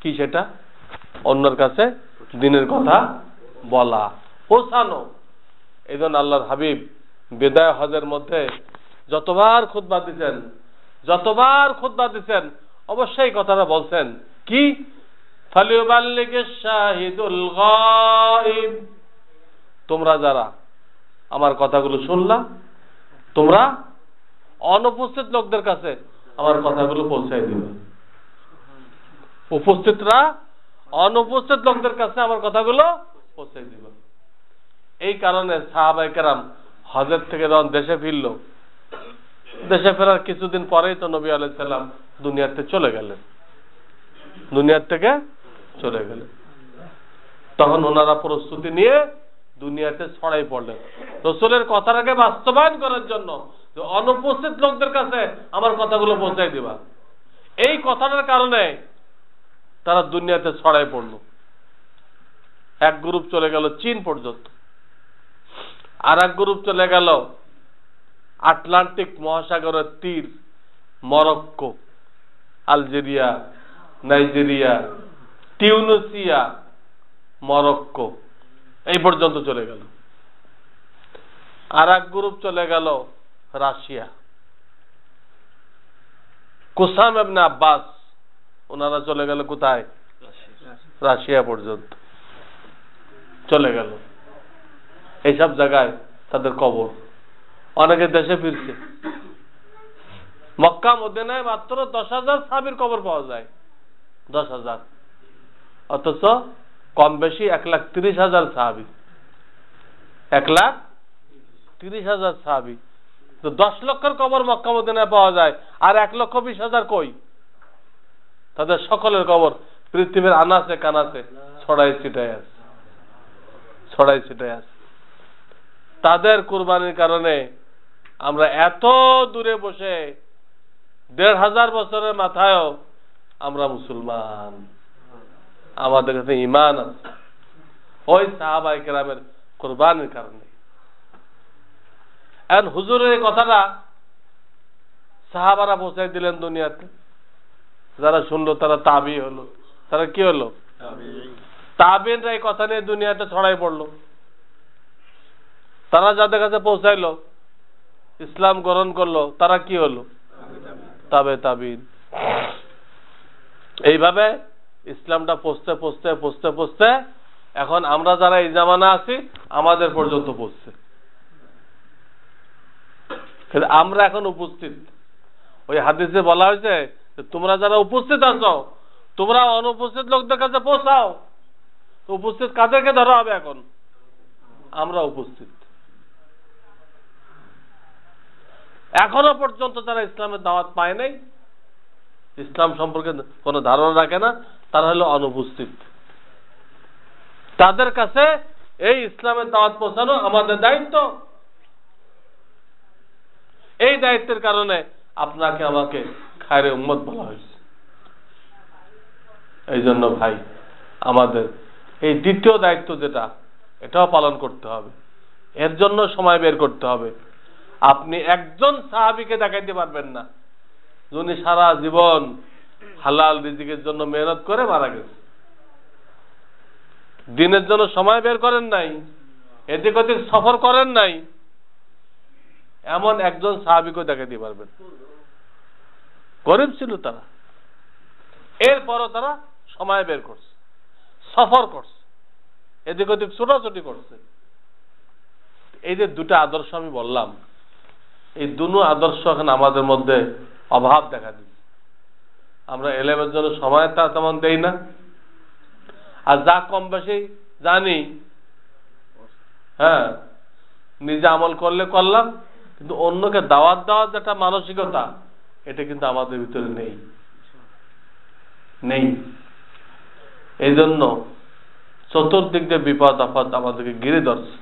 কি সেটা? অন্যের কাছে দ্বীনের কথা বলা, পৌঁছানো। এজন্য আল্লাহর হাবিব বিদায় হজের মধ্যে যতবার খুতবা দিচ্ছেন অবশ্যই কথাটা বলছেন কি? ফালিউবাল্লিগিশ শাহিদুল গায়ব, তোমরা যারা আমার কথাগুলো শুনলা, তোমরা অনুপস্থিত লোকদের কাছে আমার কথাগুলো পৌঁছাই দিবে। উপস্থিতরা অনুপস্থিত লোকদের কাছে আমার কথাগুলো পৌঁছাই দিবে। এই কারণে সাহাবায়ে কেরাম হজের থেকে যখন দেশে ফিরল, দেশে ফেরার কিছুদিন পরেই তো নবী আলাইহিস সালাম দুনিয়ার থেকে চলে গেলেন। তখন ওনারা প্রস্তুতি নিয়ে দুনিয়াতে ছড়াই পড়লেন রাসূলের কথাটাকে বাস্তবায়ন করার জন্য, যে অনুপস্থিত লোকদের কাছে আমার কথাগুলো পৌঁছাই দিবা। এই কথাটার কারণে তারা দুনিয়াতে ছড়াই পড়ল। এক গ্রুপ চলে গেল চীন পর্যন্ত, আর এক গ্রুপ চলে গেল আটলান্টিক মহাসাগরের তীর Morocco, Algeria, Nigeria, Tunisia, Morocco, এই পর্যন্ত চলে গেল। আর এক গ্রুপ চলে গেল রাশিয়া, কুসাম ইবনে আব্বাস, ওনারা চলে গেল কোথায়? রাশিয়া পর্যন্ত চলে গেল। এইসব জায়গায় তাদের কবর। অনেকে দেশে ফিরছে। মক্কা মদিনায় মাত্র 10,000 সাহাবীর কবর পাওয়া যায়, 10,000, অথচ কম বেশি 1,30,000 সাহাবী, 1,30,000 সাহাবী। তো 10 লক্ষের কবর মক্কা মদিনায় পাওয়া যায়, আর 1,20,000 কই? তাদের সকলের কবর পৃথিবীর আনাচে কানাচে ছড়াই ছিটাই আছে। তাদের কুরবানির কারণে আমরা এত দূরে বসে 1,500 বছরের মাথায়ও আমরা মুসলমান, আমাদের কাছে ঈমান আছে ওই সাহাবায়ে কেরামের কুরবানির কারণে। এখন হুজুরের এই কথাটা সাহাবারা পৌঁছাই দিলেন দুনিয়াতে। যারা শুনলো তারা তাবি হলো। তারা কি হলো? তাবিনরা এই কথা নিয়ে দুনিয়াতে ছড়াই পড়লো। তারা যাদের কাছে পৌঁছাইলো, ইসলাম গ্রহণ করলো, তারা কি হলো? তাবে তাবিন। এইভাবে ইসলামটা পৌঁছতে এখন আমরা যারা এই জামানা আছি আমাদের পর্যন্ত পৌঁছছে। কিন্তু আমরা এখন উপস্থিত। ওই হাদিসে বলা হয়েছে তোমরা যারা উপস্থিত আছো তোমরা অনুপস্থিত লোকদের কাছে পৌঁছাও। উপস্থিত কাদেরকে ধরা হবে? এখন আমরা উপস্থিত। এখনো পর্যন্ত যারা ইসলামের দাওয়াত পায় নাই, ইসলাম সম্পর্কে কোনো ধারণা রাখে না, তারা হলো অনুপস্থিত। তাদের কাছে এই ইসলামের দাওয়াত পৌঁছানো আমাদের দায়িত্ব। এই দায়িত্বের কারণে আপনাকে আমাকে খায়রে উম্মত বলা হয়েছে। এই জন্য ভাই আমাদের এই দ্বিতীয় দায়িত্ব যেটা, এটাও পালন করতে হবে। এর জন্য সময় বের করতে হবে। আপনি একজন সাহাবীকে দেখাইতে পারবেন না যিনি সারা জীবন হালাল রিজিকের জন্য মেহনত করে মারা গেছে, দিনের জন্য সময় বের করেন নাই, এদিক ওদিক সফর করেন নাই, এমন একজন সাহাবীকে দেখাইতে পারবেন। গরিব ছিল তারা, এরপরও তারা সময় বের করছে, সফর করছে, এদিক ওদিক ছোটাছুটি করছে। এই যে দুটো আদর্শ আমি বললাম, এই দুটো আদর্শ এখন আমাদের মধ্যে অভাব দেখা দিচ্ছে। আমরা এলেমের জন্য সময় তা তেমন দেই না, আর যা কম বেশি জানি, হ্যাঁ নিজে আমল করলে করলাম, কিন্তু অন্যকে দাওয়াত দেওয়ার যেটা মানসিকতা, এটা কিন্তু আমাদের ভিতরে নেই। এই জন্য চতুর্দিক দিয়ে বিপদ আপদ আমাদেরকে ঘিরে ধরছে।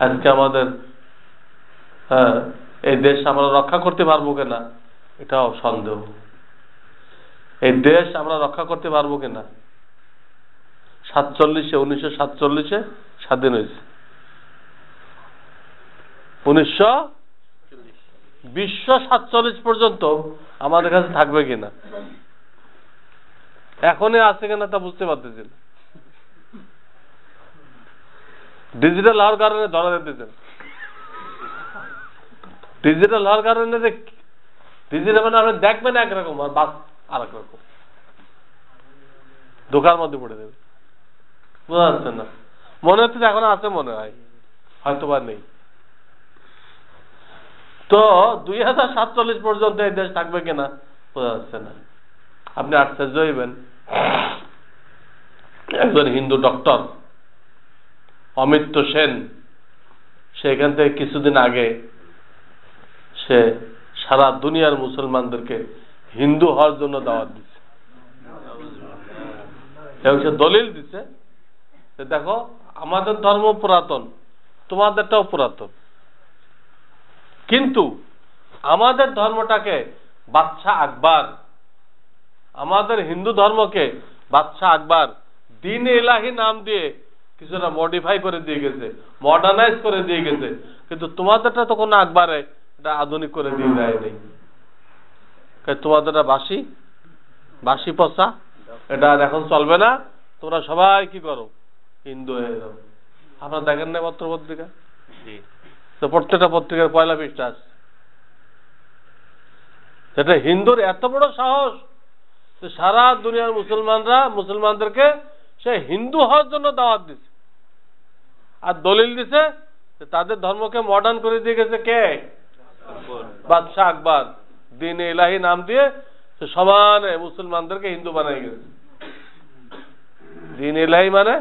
আজকে আমাদের এই দেশ আমরা রক্ষা করতে পারবো কিনা এটাও সন্দেহ। এই দেশ আমরা রক্ষা করতে পারবো কিনা। 1947 স্বাধীন হয়েছে, 1947 পর্যন্ত আমাদের কাছে থাকবে কিনা, এখনই আছে কিনা তা বুঝতে পারতেছি না। ডিজিটাল হওয়ার কারণে ধরা দিতেছেন, ডিজিটাল হওয়ার কারণে যে ডিজিটাল মানে আপনি দেখবেন একরকম আর বাস আর এক রকম, ধোকার মধ্যে পড়ে দেবে। বোঝা যাচ্ছে না? মনে হচ্ছে এখন আছে, মনে হয় হয়তো বা নেই। তো 2047 পর্যন্ত এই দেশ থাকবে কিনা বোঝা যাচ্ছে না। আপনি আশ্চর্য হইবেন, একজন হিন্দু ডক্টর অমিত্য সেন, সেখান থেকে কিছুদিন আগে সে সারা দুনিয়ার মুসলমানদেরকে হিন্দু হওয়ার জন্য দাওয়াত দিচ্ছে, এবং সে দলিল দিচ্ছে যে দেখো আমাদের ধর্ম পুরাতন, তোমাদেরটাও পুরাতন, কিন্তু আমাদের ধর্মটাকে বাদশাহ আকবর, আমাদের হিন্দু ধর্মকে বাদশাহ আকবর দ্বীন-ই ইলাহি নাম দিয়ে কিছুটা মডিফাই করে দিয়ে গেছে, মডার্নাইজ করে দিয়ে গেছে, কিন্তু তোমাদেরটা তো কোনো আকবরে এটা আধুনিক করে দিয়ে দেয়নি। তোমাদেরটা বাসি পচা, এটা আর এখন চলবে না, তোমরা সবাই কি করো, হিন্দু হয়ে যাও। আপনারা দেখেন না পত্র পত্রিকা, তো প্রত্যেকটা পত্রিকার পয়লা পৃষ্ঠা আছে। সেটা হিন্দুর এত বড় সাহস যে সারা দুনিয়ার মুসলমানদেরকে সে হিন্দু হওয়ার জন্য দাওয়াত দিচ্ছে, আর দলিল দিছে যে তাদের ধর্মকে মডার্ন করে দিয়ে গেছে কে, বাদশাহ আকবর, দ্বীন-ই ইলাহি নাম দিয়ে সে সমানে মুসলমানদেরকে হিন্দু বানাই গেছে। দ্বীন-ই ইলাহি মানে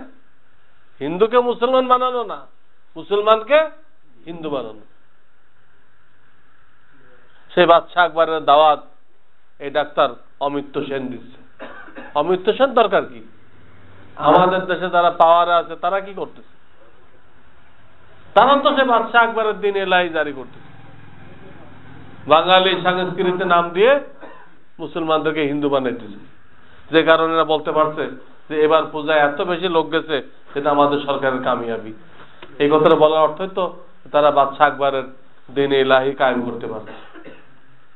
হিন্দুকে মুসলমান বানানো না, মুসলমানকে হিন্দু বানানো। সেই বাদশাহ আকবরের দাওয়াত এই ডাক্তার অমিত্য সেন দিচ্ছে। অমিত্য সেন দরকার কি? আমাদের দেশে যারা পাওয়ারে আছে তারা কি করতেছে? তারা তো সে বাদশাহ আকবরের দ্বীন-ই ইলাহি জারি করতেছে, বাঙালি সংস্কৃতিতে নাম দিয়ে মুসলমানদেরকে হিন্দু বানাইতেছে। যে কারণে এরা বলতে পারছে যে এবার পূজায় এত বেশি লোক গেছে, এটা আমাদের সরকারের কামিয়াবি। এই কথাটা বলার অর্থই তো তারা বাদশাহ আকবরের দ্বীন-ই ইলাহি কায়েম করতে পারছে।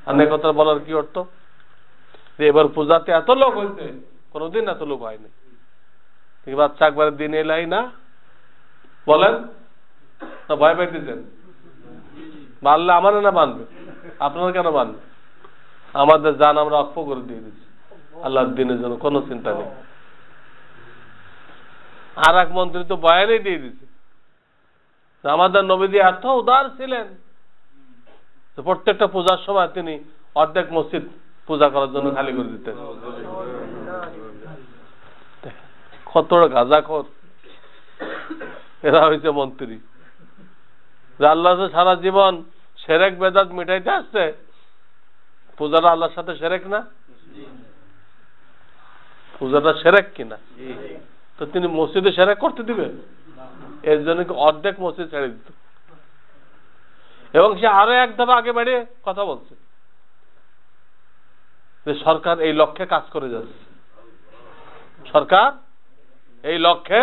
আর এই কথা বলার কি অর্থ? যে এবার পূজাতে এত লোক হয়েছে, কোনোদিন এত লোক হয়নি। বাদশাহ আকবরের দ্বীন-ই ইলাহি না বলেন না, ভয় পাইতেছেন? মানলে আমার না মানবে, আপনারা কেন মানবে? আমাদের জান আমরা অক্ষ করে দিয়ে দিচ্ছি আল্লাহর দিনের জন্য, কোনো চিন্তা নেই। আর এক মন্ত্রী তো বয়ানই দিয়ে দিচ্ছে আমাদের নবীজি এত উদার ছিলেন, প্রত্যেকটা পূজার সময় তিনি অর্ধেক মসজিদ পূজা করার জন্য খালি করে দিতেন। কত গাঁজাখোর এরা হয়েছে মন্ত্রী, যে আল্লাহ সারা জীবন সেরেক বেদাত মিটাইতে আসছে, পূজাটা আল্লাহর সাথে সেরেক না? পূজাটা সেরেক কিনা? তো তিনি মসজিদে সেরেক করতে দিবেন? এর জন্য অর্ধেক মসজিদ ছেড়ে দিত। এবং সে আরো এক ধাপ আগে বাড়িয়ে কথা বলছে যে সরকার এই লক্ষ্যে কাজ করে যাচ্ছে, সরকার এই লক্ষ্যে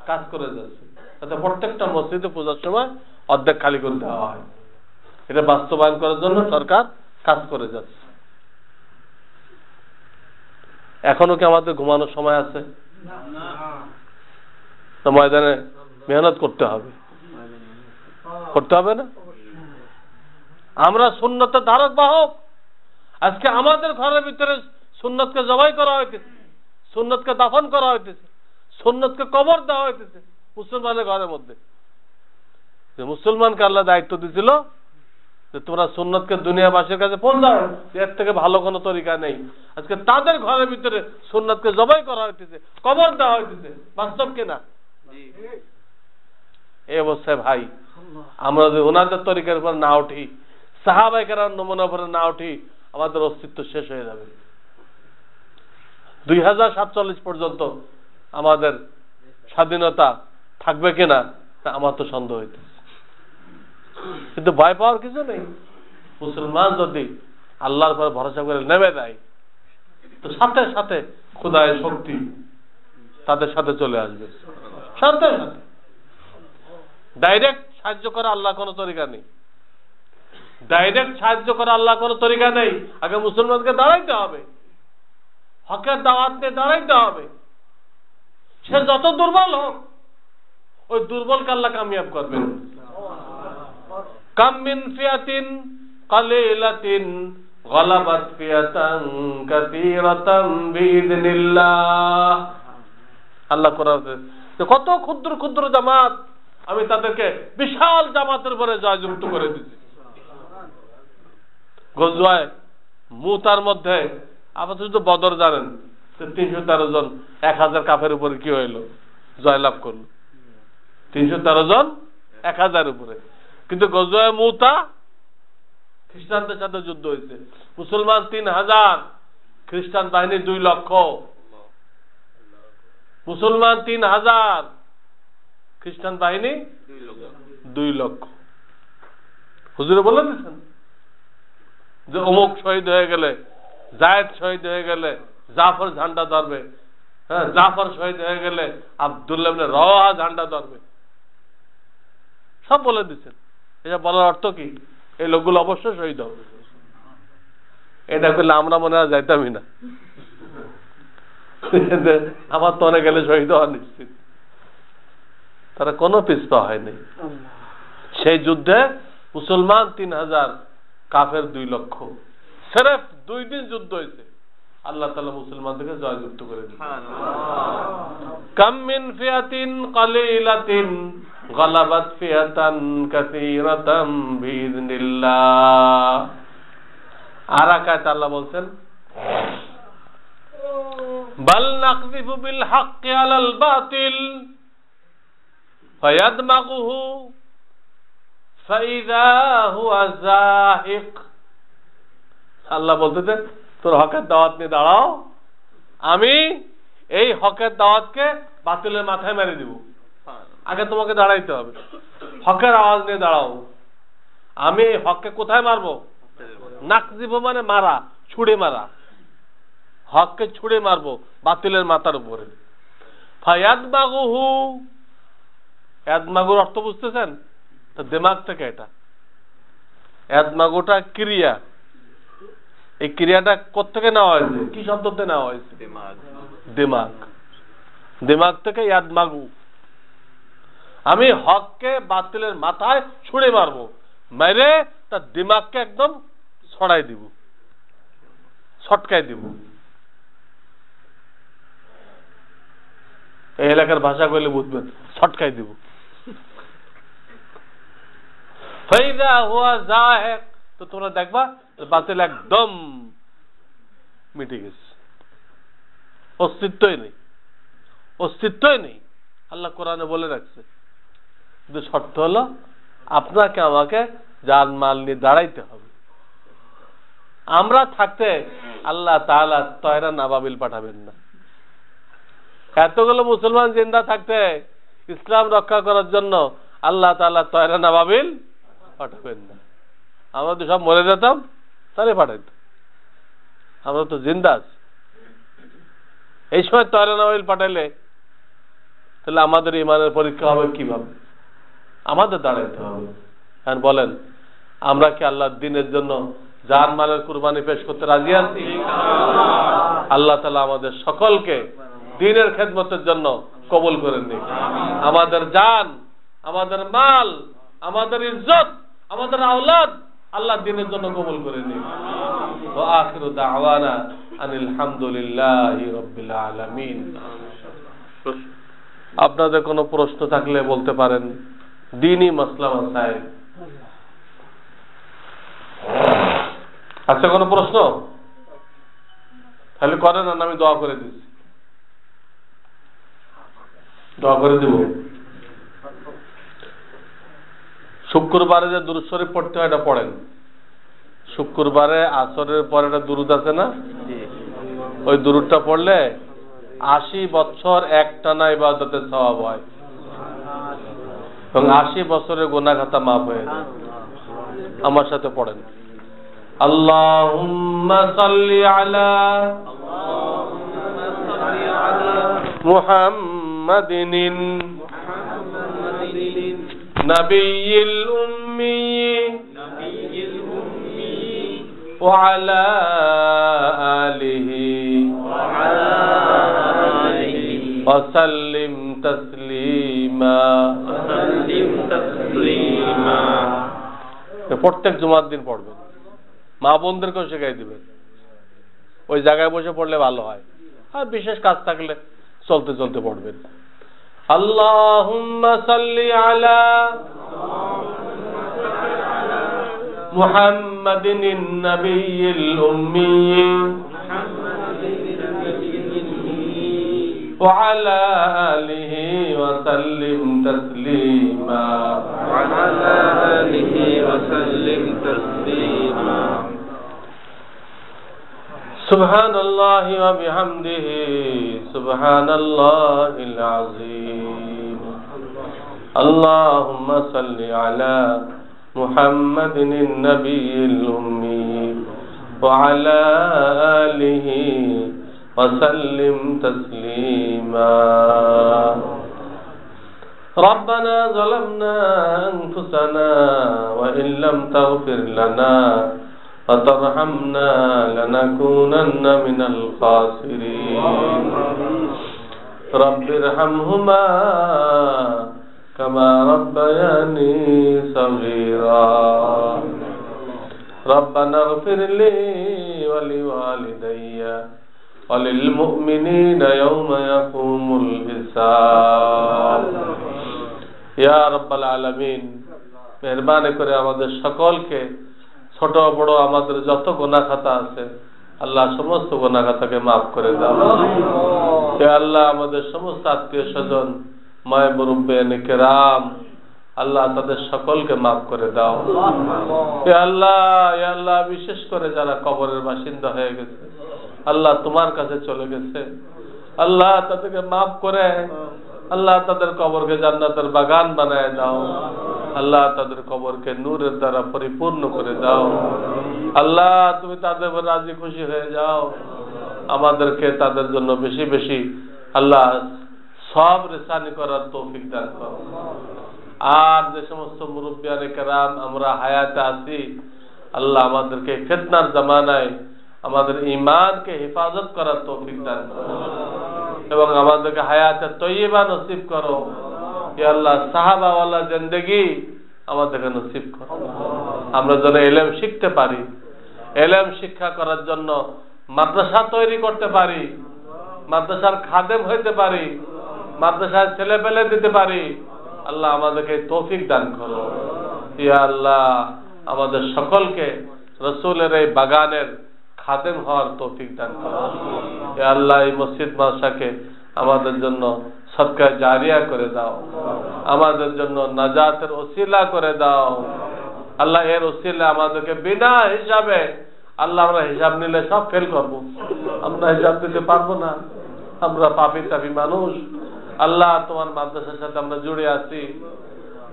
কাজ করে যাচ্ছে, যাতে প্রত্যেকটা মসজিদে পূজার সময় অর্ধেক খালি করে দেওয়া হয়। এটা বাস্তবায়ন করার জন্য সরকার কাজ করে যাচ্ছে। এখনো কি আমাদের ঘুমানোর সময় আছে? তো ময়দানে মেহনত করতে হবে, করতে হবে না? আমরা সুন্নতের ধারক বাহক। আজকে আমাদের ঘরের ভিতরে সুন্নতকে জবাই করা হইতেছে, সুন্নতকে দাফন করা হইতেছে, সুন্নতকে কবর দেওয়া হইতেছে মুসলমানের ঘরের মধ্যে। যে মুসলমানকে আল্লাহ দায়িত্ব দিয়েছিল যে তোমরা সুন্নতকে দুনিয়াবাসীর কাছে পৌঁছাও, এর থেকে ভালো কোনো তরিকা নেই। আজকে তাদের ঘরের ভিতরে সুন্নতকে জবাই করা হইতেছে, কবর দেওয়া হইতেছে। বাস্তব কিনা? এই অবস্থায় ভাই আমরা যদি ওনাদের তরিকার উপর না উঠি, সাহাবায়ে কেরামের নমুনার উপরে না উঠি, আমাদের অস্তিত্ব শেষ হয়ে যাবে। 2047 পর্যন্ত আমাদের স্বাধীনতা থাকবে কিনা তা আমার তো সন্দেহ হইতেছে। কিন্তু ভয় পাওয়ার কিছু নেই। মুসলমান যদি আল্লাহর উপর ভরসা করে নেমে দেয়, তো সাথে সাথে খোদায়ের শক্তি তাদের সাথে চলে আসবে, সাথে সাথে। ডাইরেক্ট সাহায্য করা আল্লাহ কোনো তরিকা নেই, ডাইরেক্ট সাহায্য করা আল্লাহ কোনো তরিকা নেই। আগে মুসলমানকে দাঁড়াইতে হবে, হকের দাওয়াত নিয়ে দাঁড়াইতে হবে। সে যত দুর্বল হোক, ওই দুর্বলকে আল্লাহ কামিয়াব করবেন। কাম মিন ফিয়াতিন কালিলাতিন গালাবাত ফিয়াতান কাসীরাতান বিইذনিল্লাহ। আল্লাহ কোরআনে কত ক্ষুদ্র ক্ষুদ্র জামাত আমি তাদেরকে বিশাল জামাতের উপরে জয়যুক্ত করে দিচ্ছি। গজওয়ায়ে মুতার মধ্যে আপনারা শুধু বদর জানেন, 313 জন 1000 কাফের উপরে কি হইল? জয়লাভ করলো। 313 জন 1000 উপরে। কিন্তু গজওয়ায়ে মুতা খ্রিস্টানদের সাথে যুদ্ধ হয়েছে, মুসলমান 3000, খ্রিস্টান বাহিনী 2 লক্ষ। মুসলমান 3000, খ্রিস্টান বাহিনী 2 লক্ষ। হুজুরে বলে দিচ্ছেন যে অমুক শহীদ হয়ে গেলে, জায়েদ শহীদ হয়ে গেলে জাফর ঝান্ডা ধরবে, হ্যাঁ, জাফর শহীদ হয়ে গেলে আব্দুল্লাহ ইবনে রওয়াহা ঝান্ডা ধরবে। সব বলে দিচ্ছেন। এটা বলার অর্থ কি? এই লোকগুলো অবশ্যই শহীদ হবে। এটা করলে আমরা মনে হয় যাইতামই না। আমার তো অনেক গেলে শহীদ হওয়া নিশ্চিত। তারা কোনো পিছপা হয়নি। সেই যুদ্ধে মুসলমান 3000, কাফের 2 লক্ষ। সির্ফ 2 দিন যুদ্ধ হয়েছে, আল্লাহ তাআলা মুসলমানদেরকে জয়যুক্ত করে দিয়েছেন। কাম মিন ফিয়াতিন কালিলাতিন গালাবাত ফিয়াতান কাসীরাতান বিইذনিল্লাহ। আর আয়াতে আল্লাহ বলছেন বাল নাকযিফু বিল হাক্কি আলাল বাতিল ফায়াদমাগুহু ফাইযা হুয়া যাহিক। আল্লাহ বলতেছে তোর হকের দাওয়াত নিয়ে দাঁড়াও, আমি এই হকের দাওয়াতকে বাতিলের মাথায় মেরে দিব। আগে তোমাকে দাঁড়াইতে হবে, হকের আওয়াজ নিয়ে দাঁড়াও। আমি এই হককে কোথায় মারবো? নাকযিফু মানে মারা, ছুড়ে মারা। হককে ছুড়ে মারবো বাতিলের মাথার উপরে। ফায়াদমাগুহু, ইয়াদমাগুর অর্থ বুঝতেছেন? তো দিমাগ থেকে এটা। ইয়াদমাগুটা ক্রিয়া, এই ক্রিয়াটা কোত্থেকে নেওয়া হয়েছে? কি শব্দতে নেওয়া হয়েছে? দিমাগ। দিমাগ থেকে ইয়াদমাগু। আমি হককে বাতিলের মাথায় ছুড়ে মারবো, মেরে তার দিমাগকে একদম ছড়াই দিব, ছটকাই দিব। এই এলাকার ভাষা কইলে বুঝবেন, ছটকাই দিব। ফাইদা হুয়া যাহিক, তো তোমরা দেখবা বাতিল একদম মিটে গেছে, অস্তিত্বই নেই, অস্তিত্বই নেই। আল্লাহ কোরআনে বলে রাখছে, কিন্তু শর্ত হলো আপনাকে আমাকে জান মাল নিয়ে দাঁড়াইতে হবে। আমরা থাকতে আল্লাহ তাআলা তয়রান আবাবিল পাঠাবেন না। এতগুলো মুসলমান জিন্দা থাকতে ইসলাম রক্ষা করার জন্য আল্লাহ তাআলা তয়রান আবাবিল পাঠাবেন না। আমরা তো সব মরে যেতাম, তাহলে পাঠাইত। আমরা তো জিন্দা আছি, এই সময় তয়রান আবাবিল পাঠাইলে তাহলে আমাদের ইমানের পরীক্ষা হবে কিভাবে? আমাদের দাঁড়াইতে হবে। হ্যাঁ বলেন, আমরা কি আল্লাহর দ্বীনের জন্য জান মালের কুরবানি পেশ করতে রাজি আছি? আল্লাহ তাআলা আমাদের সকলকে দ্বীনের খেদমতের জন্য কবুল করে নিন। আমাদের জান, আমাদের মাল, আমাদের ইজ্জত, আমাদের আওলাদ আল্লাহ দ্বীনের জন্য কবুল করে নিন। ওয়া আখিরু দাওয়ানা আনিল হামদুলিল্লাহি রাব্বিল আলামিন। আপনাদের কোনো প্রশ্ন থাকলে বলতে পারেন, দ্বীনি মাসলা মাসাইল। আচ্ছা, কোনো প্রশ্ন? তাহলে করেন, না আমি দোয়া করে দিচ্ছি। দোয়া করে দিব। শুক্রবারে যে দুরূদ শরীফ পড়তে হয় এটা পড়েন। শুক্রবারে আসরের পরে একটা দুরূদ আছে না, ওই দুরূদটা পড়লে 80 বছর একটানা ইবাদতের সওয়াব হয় এবং 80 বছরের গুনাহ খাতা মাফ হয়ে যায়। আমার সাথে পড়েন, আল্লাহুম্মা সাল্লি আলা মুহাম্মাদিন নাবিয়্যিল উম্মি ওয়া আলা আলিহি ওয়া সাল্লিম তাসলিমা। প্রত্যেক জুমার দিন পড়বেন, মা বোনদেরকেও শেখাই দিবেন। ওই জায়গায় বসে পড়লে ভালো হয়, আর বিশেষ কাজ থাকলে চলতে চলতে পড়বেন। আল্লাহুম্মা সাল্লি আলা মুহাম্মাদিন নাবিয়্যিল উম্মি ওয়া আলা আলিহি ওয়া সাল্লিম তাসলিমা। সুবহানাল্লাহি ওয়া বিহামদিহি সুবহানাল্লাহিল আযীম। আল্লাহুম্মা সাল্লি আলা মুহাম্মাদিন নাবিয়্যিল উম্মি ওয়া আলা আলিহি ওয়া সাল্লিম তাসলিমা। ربنا ظلمنا أنفسنا وإن لم تغفر لنا وترحمنا لنكونن من الخاسرين رب ارحمهما كما ربياني صغيرا ربنا اغفر لي ولوالدي وللمؤمنين يوم يقوم الحساب ইয়া রাব্বাল আলামিন। মেহেরবানি করে আমাদের সকলকে, ছোট বড় আমাদের যত গুনাহ খাতা আছে আল্লাহ সমস্ত গুনাহ খাতাকে মাফ করে দাও। হে আল্লাহ, আমাদের সমস্ত আত্মীয় স্বজন, মায়ে মুরব্বিয়ানে কেরাম, আল্লাহ তাদের সকলকে মাফ করে দাও। হে আল্লাহ, বিশেষ করে যারা কবরের বাসিন্দা হয়ে গেছে, আল্লাহ তোমার কাছে চলে গেছে, আল্লাহ তাদেরকে মাফ করে আল্লাহ তাদের কবরকে জান্নাতের বাগান বানায় দাও। আল্লাহ তাদের কবরকে নূরের দ্বারা পরিপূর্ণ করে দাও। আল্লাহ তুমি তাদের উপর রাজি খুশি হয়ে যাও। আমাদেরকে তাদের জন্য বেশি বেশি আল্লাহ সব রেসানি করার তৌফিক দান করো। আর যে সমস্ত মুরব্বিয়ানে কেরাম আমরা হায়াতে আছি, আল্লাহ আমাদেরকে ফিতনার জামানায় আমাদের ঈমানকে হেফাজত করার তৌফিক দান করো এবং আমাদেরকে হায়াতে তয়্যিবা নসিব করো। হে আল্লাহ, সাহাবা ওয়ালা জিন্দেগি আমাদেরকে নসিব করো। আমরা যেন ইলম শিখতে পারি, ইলম শিক্ষা করার জন্য মাদ্রাসা তৈরি করতে পারি, মাদ্রাসার খাদেম হইতে পারি, মাদ্রাসায় ছেলে পেলে দিতে পারি। আল্লাহ আমাদেরকে তৌফিক দান করো। ইয়া আল্লাহ আমাদের সকলকে রসুলের এই বাগানের খাদেম হওয়ার তৌফিক দান করো। ইয়া আল্লাহ এই মসজিদ মাদ্রাসাকে আমাদের জন্য সদকা জারিয়া করে দাও, আমাদের জন্য নাজাতের ওসিলা করে দাও। আল্লাহ এর ওসিলা আমাদেরকে বিনা হিসাবে, আল্লাহ আমরা হিসাব নিলে সব ফেল করবো, আমরা হিসাব দিতে পারবো না, আমরা পাপী তাপী মানুষ। আল্লাহ তোমার মাদ্রাসার সাথে আমরা জুড়ে আছি,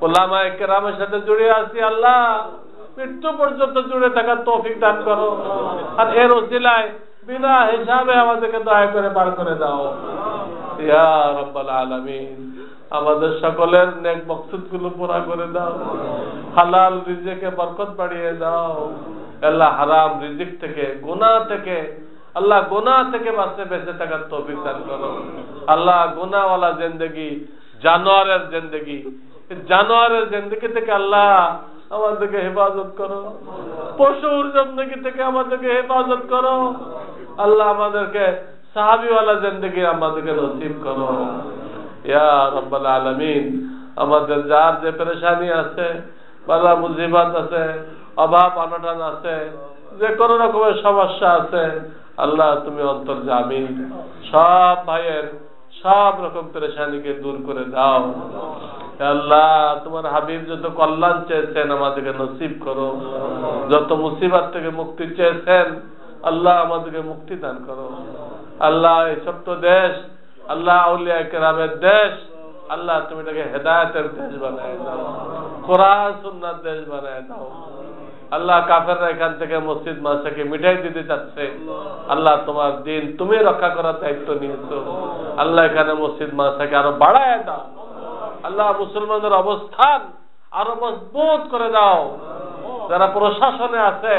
উলামায়ে কেরামের সাথে জুড়ে আছি। আল্লাহ মৃত্যু পর্যন্ত জুড়ে থাকার তৌফিক দান করো, আর এর ওসিলায় বিনা হিসাবে আমাদেরকে দয়া করে পার করে দাও ইয়া রাব্বাল আলামিন। আমাদের সকলের নেক মকসুদ গুলো পুরা করে দাও, হালাল রিজিকে বরকত বাড়িয়ে দাও। আল্লাহ হারাম রিজিক থেকে, গুনাহ থেকে, আল্লাহ গুনাহ থেকে বেঁচে থাকার তৌফিক দান করো। আল্লাহ গুনাহওয়ালা জিন্দেগি, জানোয়ারের জিন্দেগি, জানোয়ারের জিন্দেগি থেকে আল্লাহ আমাদেরকে হেফাজত করো, পশুর জিন্দেগি থেকে আমাদেরকে হেফাজত করো। আল্লাহ আমাদেরকে সাহাবীওয়ালা জিন্দেগি আমাদেরকে নসিব করো ইয়া রাব্বাল আলামিন। আমাদের যার যে পেরেশানি আছে, বালা মুসিবত আছে, অভাব অনটন আছে, যে কোনো রকমের সমস্যা আছে, আল্লাহ তুমি অন্তর্যামী, সব ভাইয়ের সব রকম পেরেশানিকে দূর করে দাও। আল্লাহ তোমার হাবিব যত কল্যাণ চেয়েছেন আমাদেরকে নসিব করো, যত মুসিবত থেকে মুক্তি চেয়েছেন আল্লাহ আমাদেরকে মুক্তি দান করো। আল্লাহ এই ছোট্ট দেশ, আল্লাহ আউলিয়া কেরামের দেশ, আল্লাহ তুমি এটাকে হেদায়েতের দেশ বানায় দাও, কোরআন সুন্নাত দেশ বানায় দাও। আল্লাহ কাফেররা এখান থেকে মসজিদ মাদ্রাসাকে মিটাই দিতে চাচ্ছে, আল্লাহ তোমার দিন তুমি রক্ষা করার দায়িত্ব নিয়েছো, আল্লাহ এখানে মসজিদ মাদ্রাসাকে আরো বাড়ায় দাও। আল্লাহ মুসলমানদের অবস্থান আরো মজবুত করে দাও। যারা প্রশাসনে আছে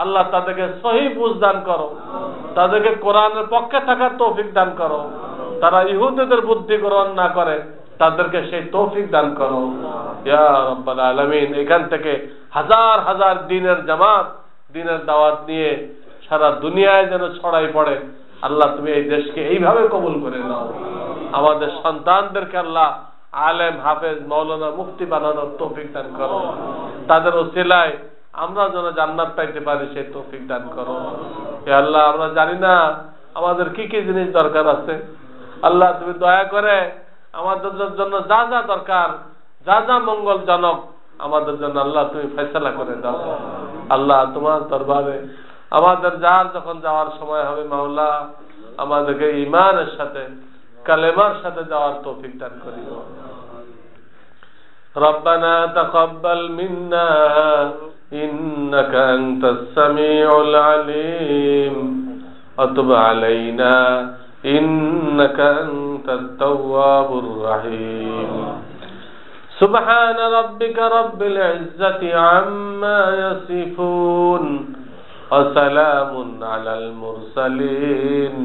আল্লাহ তাদেরকে সহি বুঝ দান করো, তাদেরকে কোরআনের পক্ষে থাকার তৌফিক দান করো, তারা ইহুদিদের বুদ্ধি গ্রহণ না করে তাদেরকে সেই তৌফিক দান করো ইয়া রাব্বাল আলামিন। এখান থেকে হাজার হাজার দিনের জামাত, দিনের দাওয়াত নিয়ে সারা দুনিয়ায় যেন ছড়াই পড়ে। আল্লাহ তুমি এই দেশকে এইভাবে কবুল করে নাও। আমাদের সন্তানদেরকে আল্লাহ আলেম, হাফেজ, মাওলানা, মুফতি বানানোর তৌফিক দান করো। তাদের ওসিলায় আমরা যেন জান্নাত পাইতে পারি সেই তৌফিক দান করো। হে আল্লাহ আমরা জানি না আমাদের কি কি জিনিস দরকার আছে, আল্লাহ তুমি দয়া করে আমাদের জন্য যা যা দরকার, যা যা মঙ্গলজনক আমাদের জন্য আল্লাহ তুমি ফয়সালা করে দাও। আল্লাহ তোমার দরবারে আমাদের যার যখন যাওয়ার সময় হবে মাওলা আমাদেরকে ঈমানের সাথে, কালেমার সাথে যাওয়ার তৌফিক দান করিও। রব্বানা তাকাব্বাল মিন্না ইন্নাকা আনতাস সামিউল আলিম ওয়া তুব আলাইনা ইন্নাকা আনতাত তাওয়াবুর রহিম। সুবহান রাব্বিকা রাব্বিল ইজ্জাতি আম্মা ইয়াসিফুন ওয়া সালামুন আলাল মুরসালিন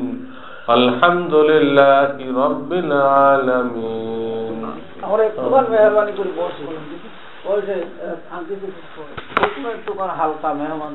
আলহামদুলিল্লাহি রাব্বিল আলামিন। আমরা একটু মেহরবানি করে বসে ওই যে একটু হালকা মেহমান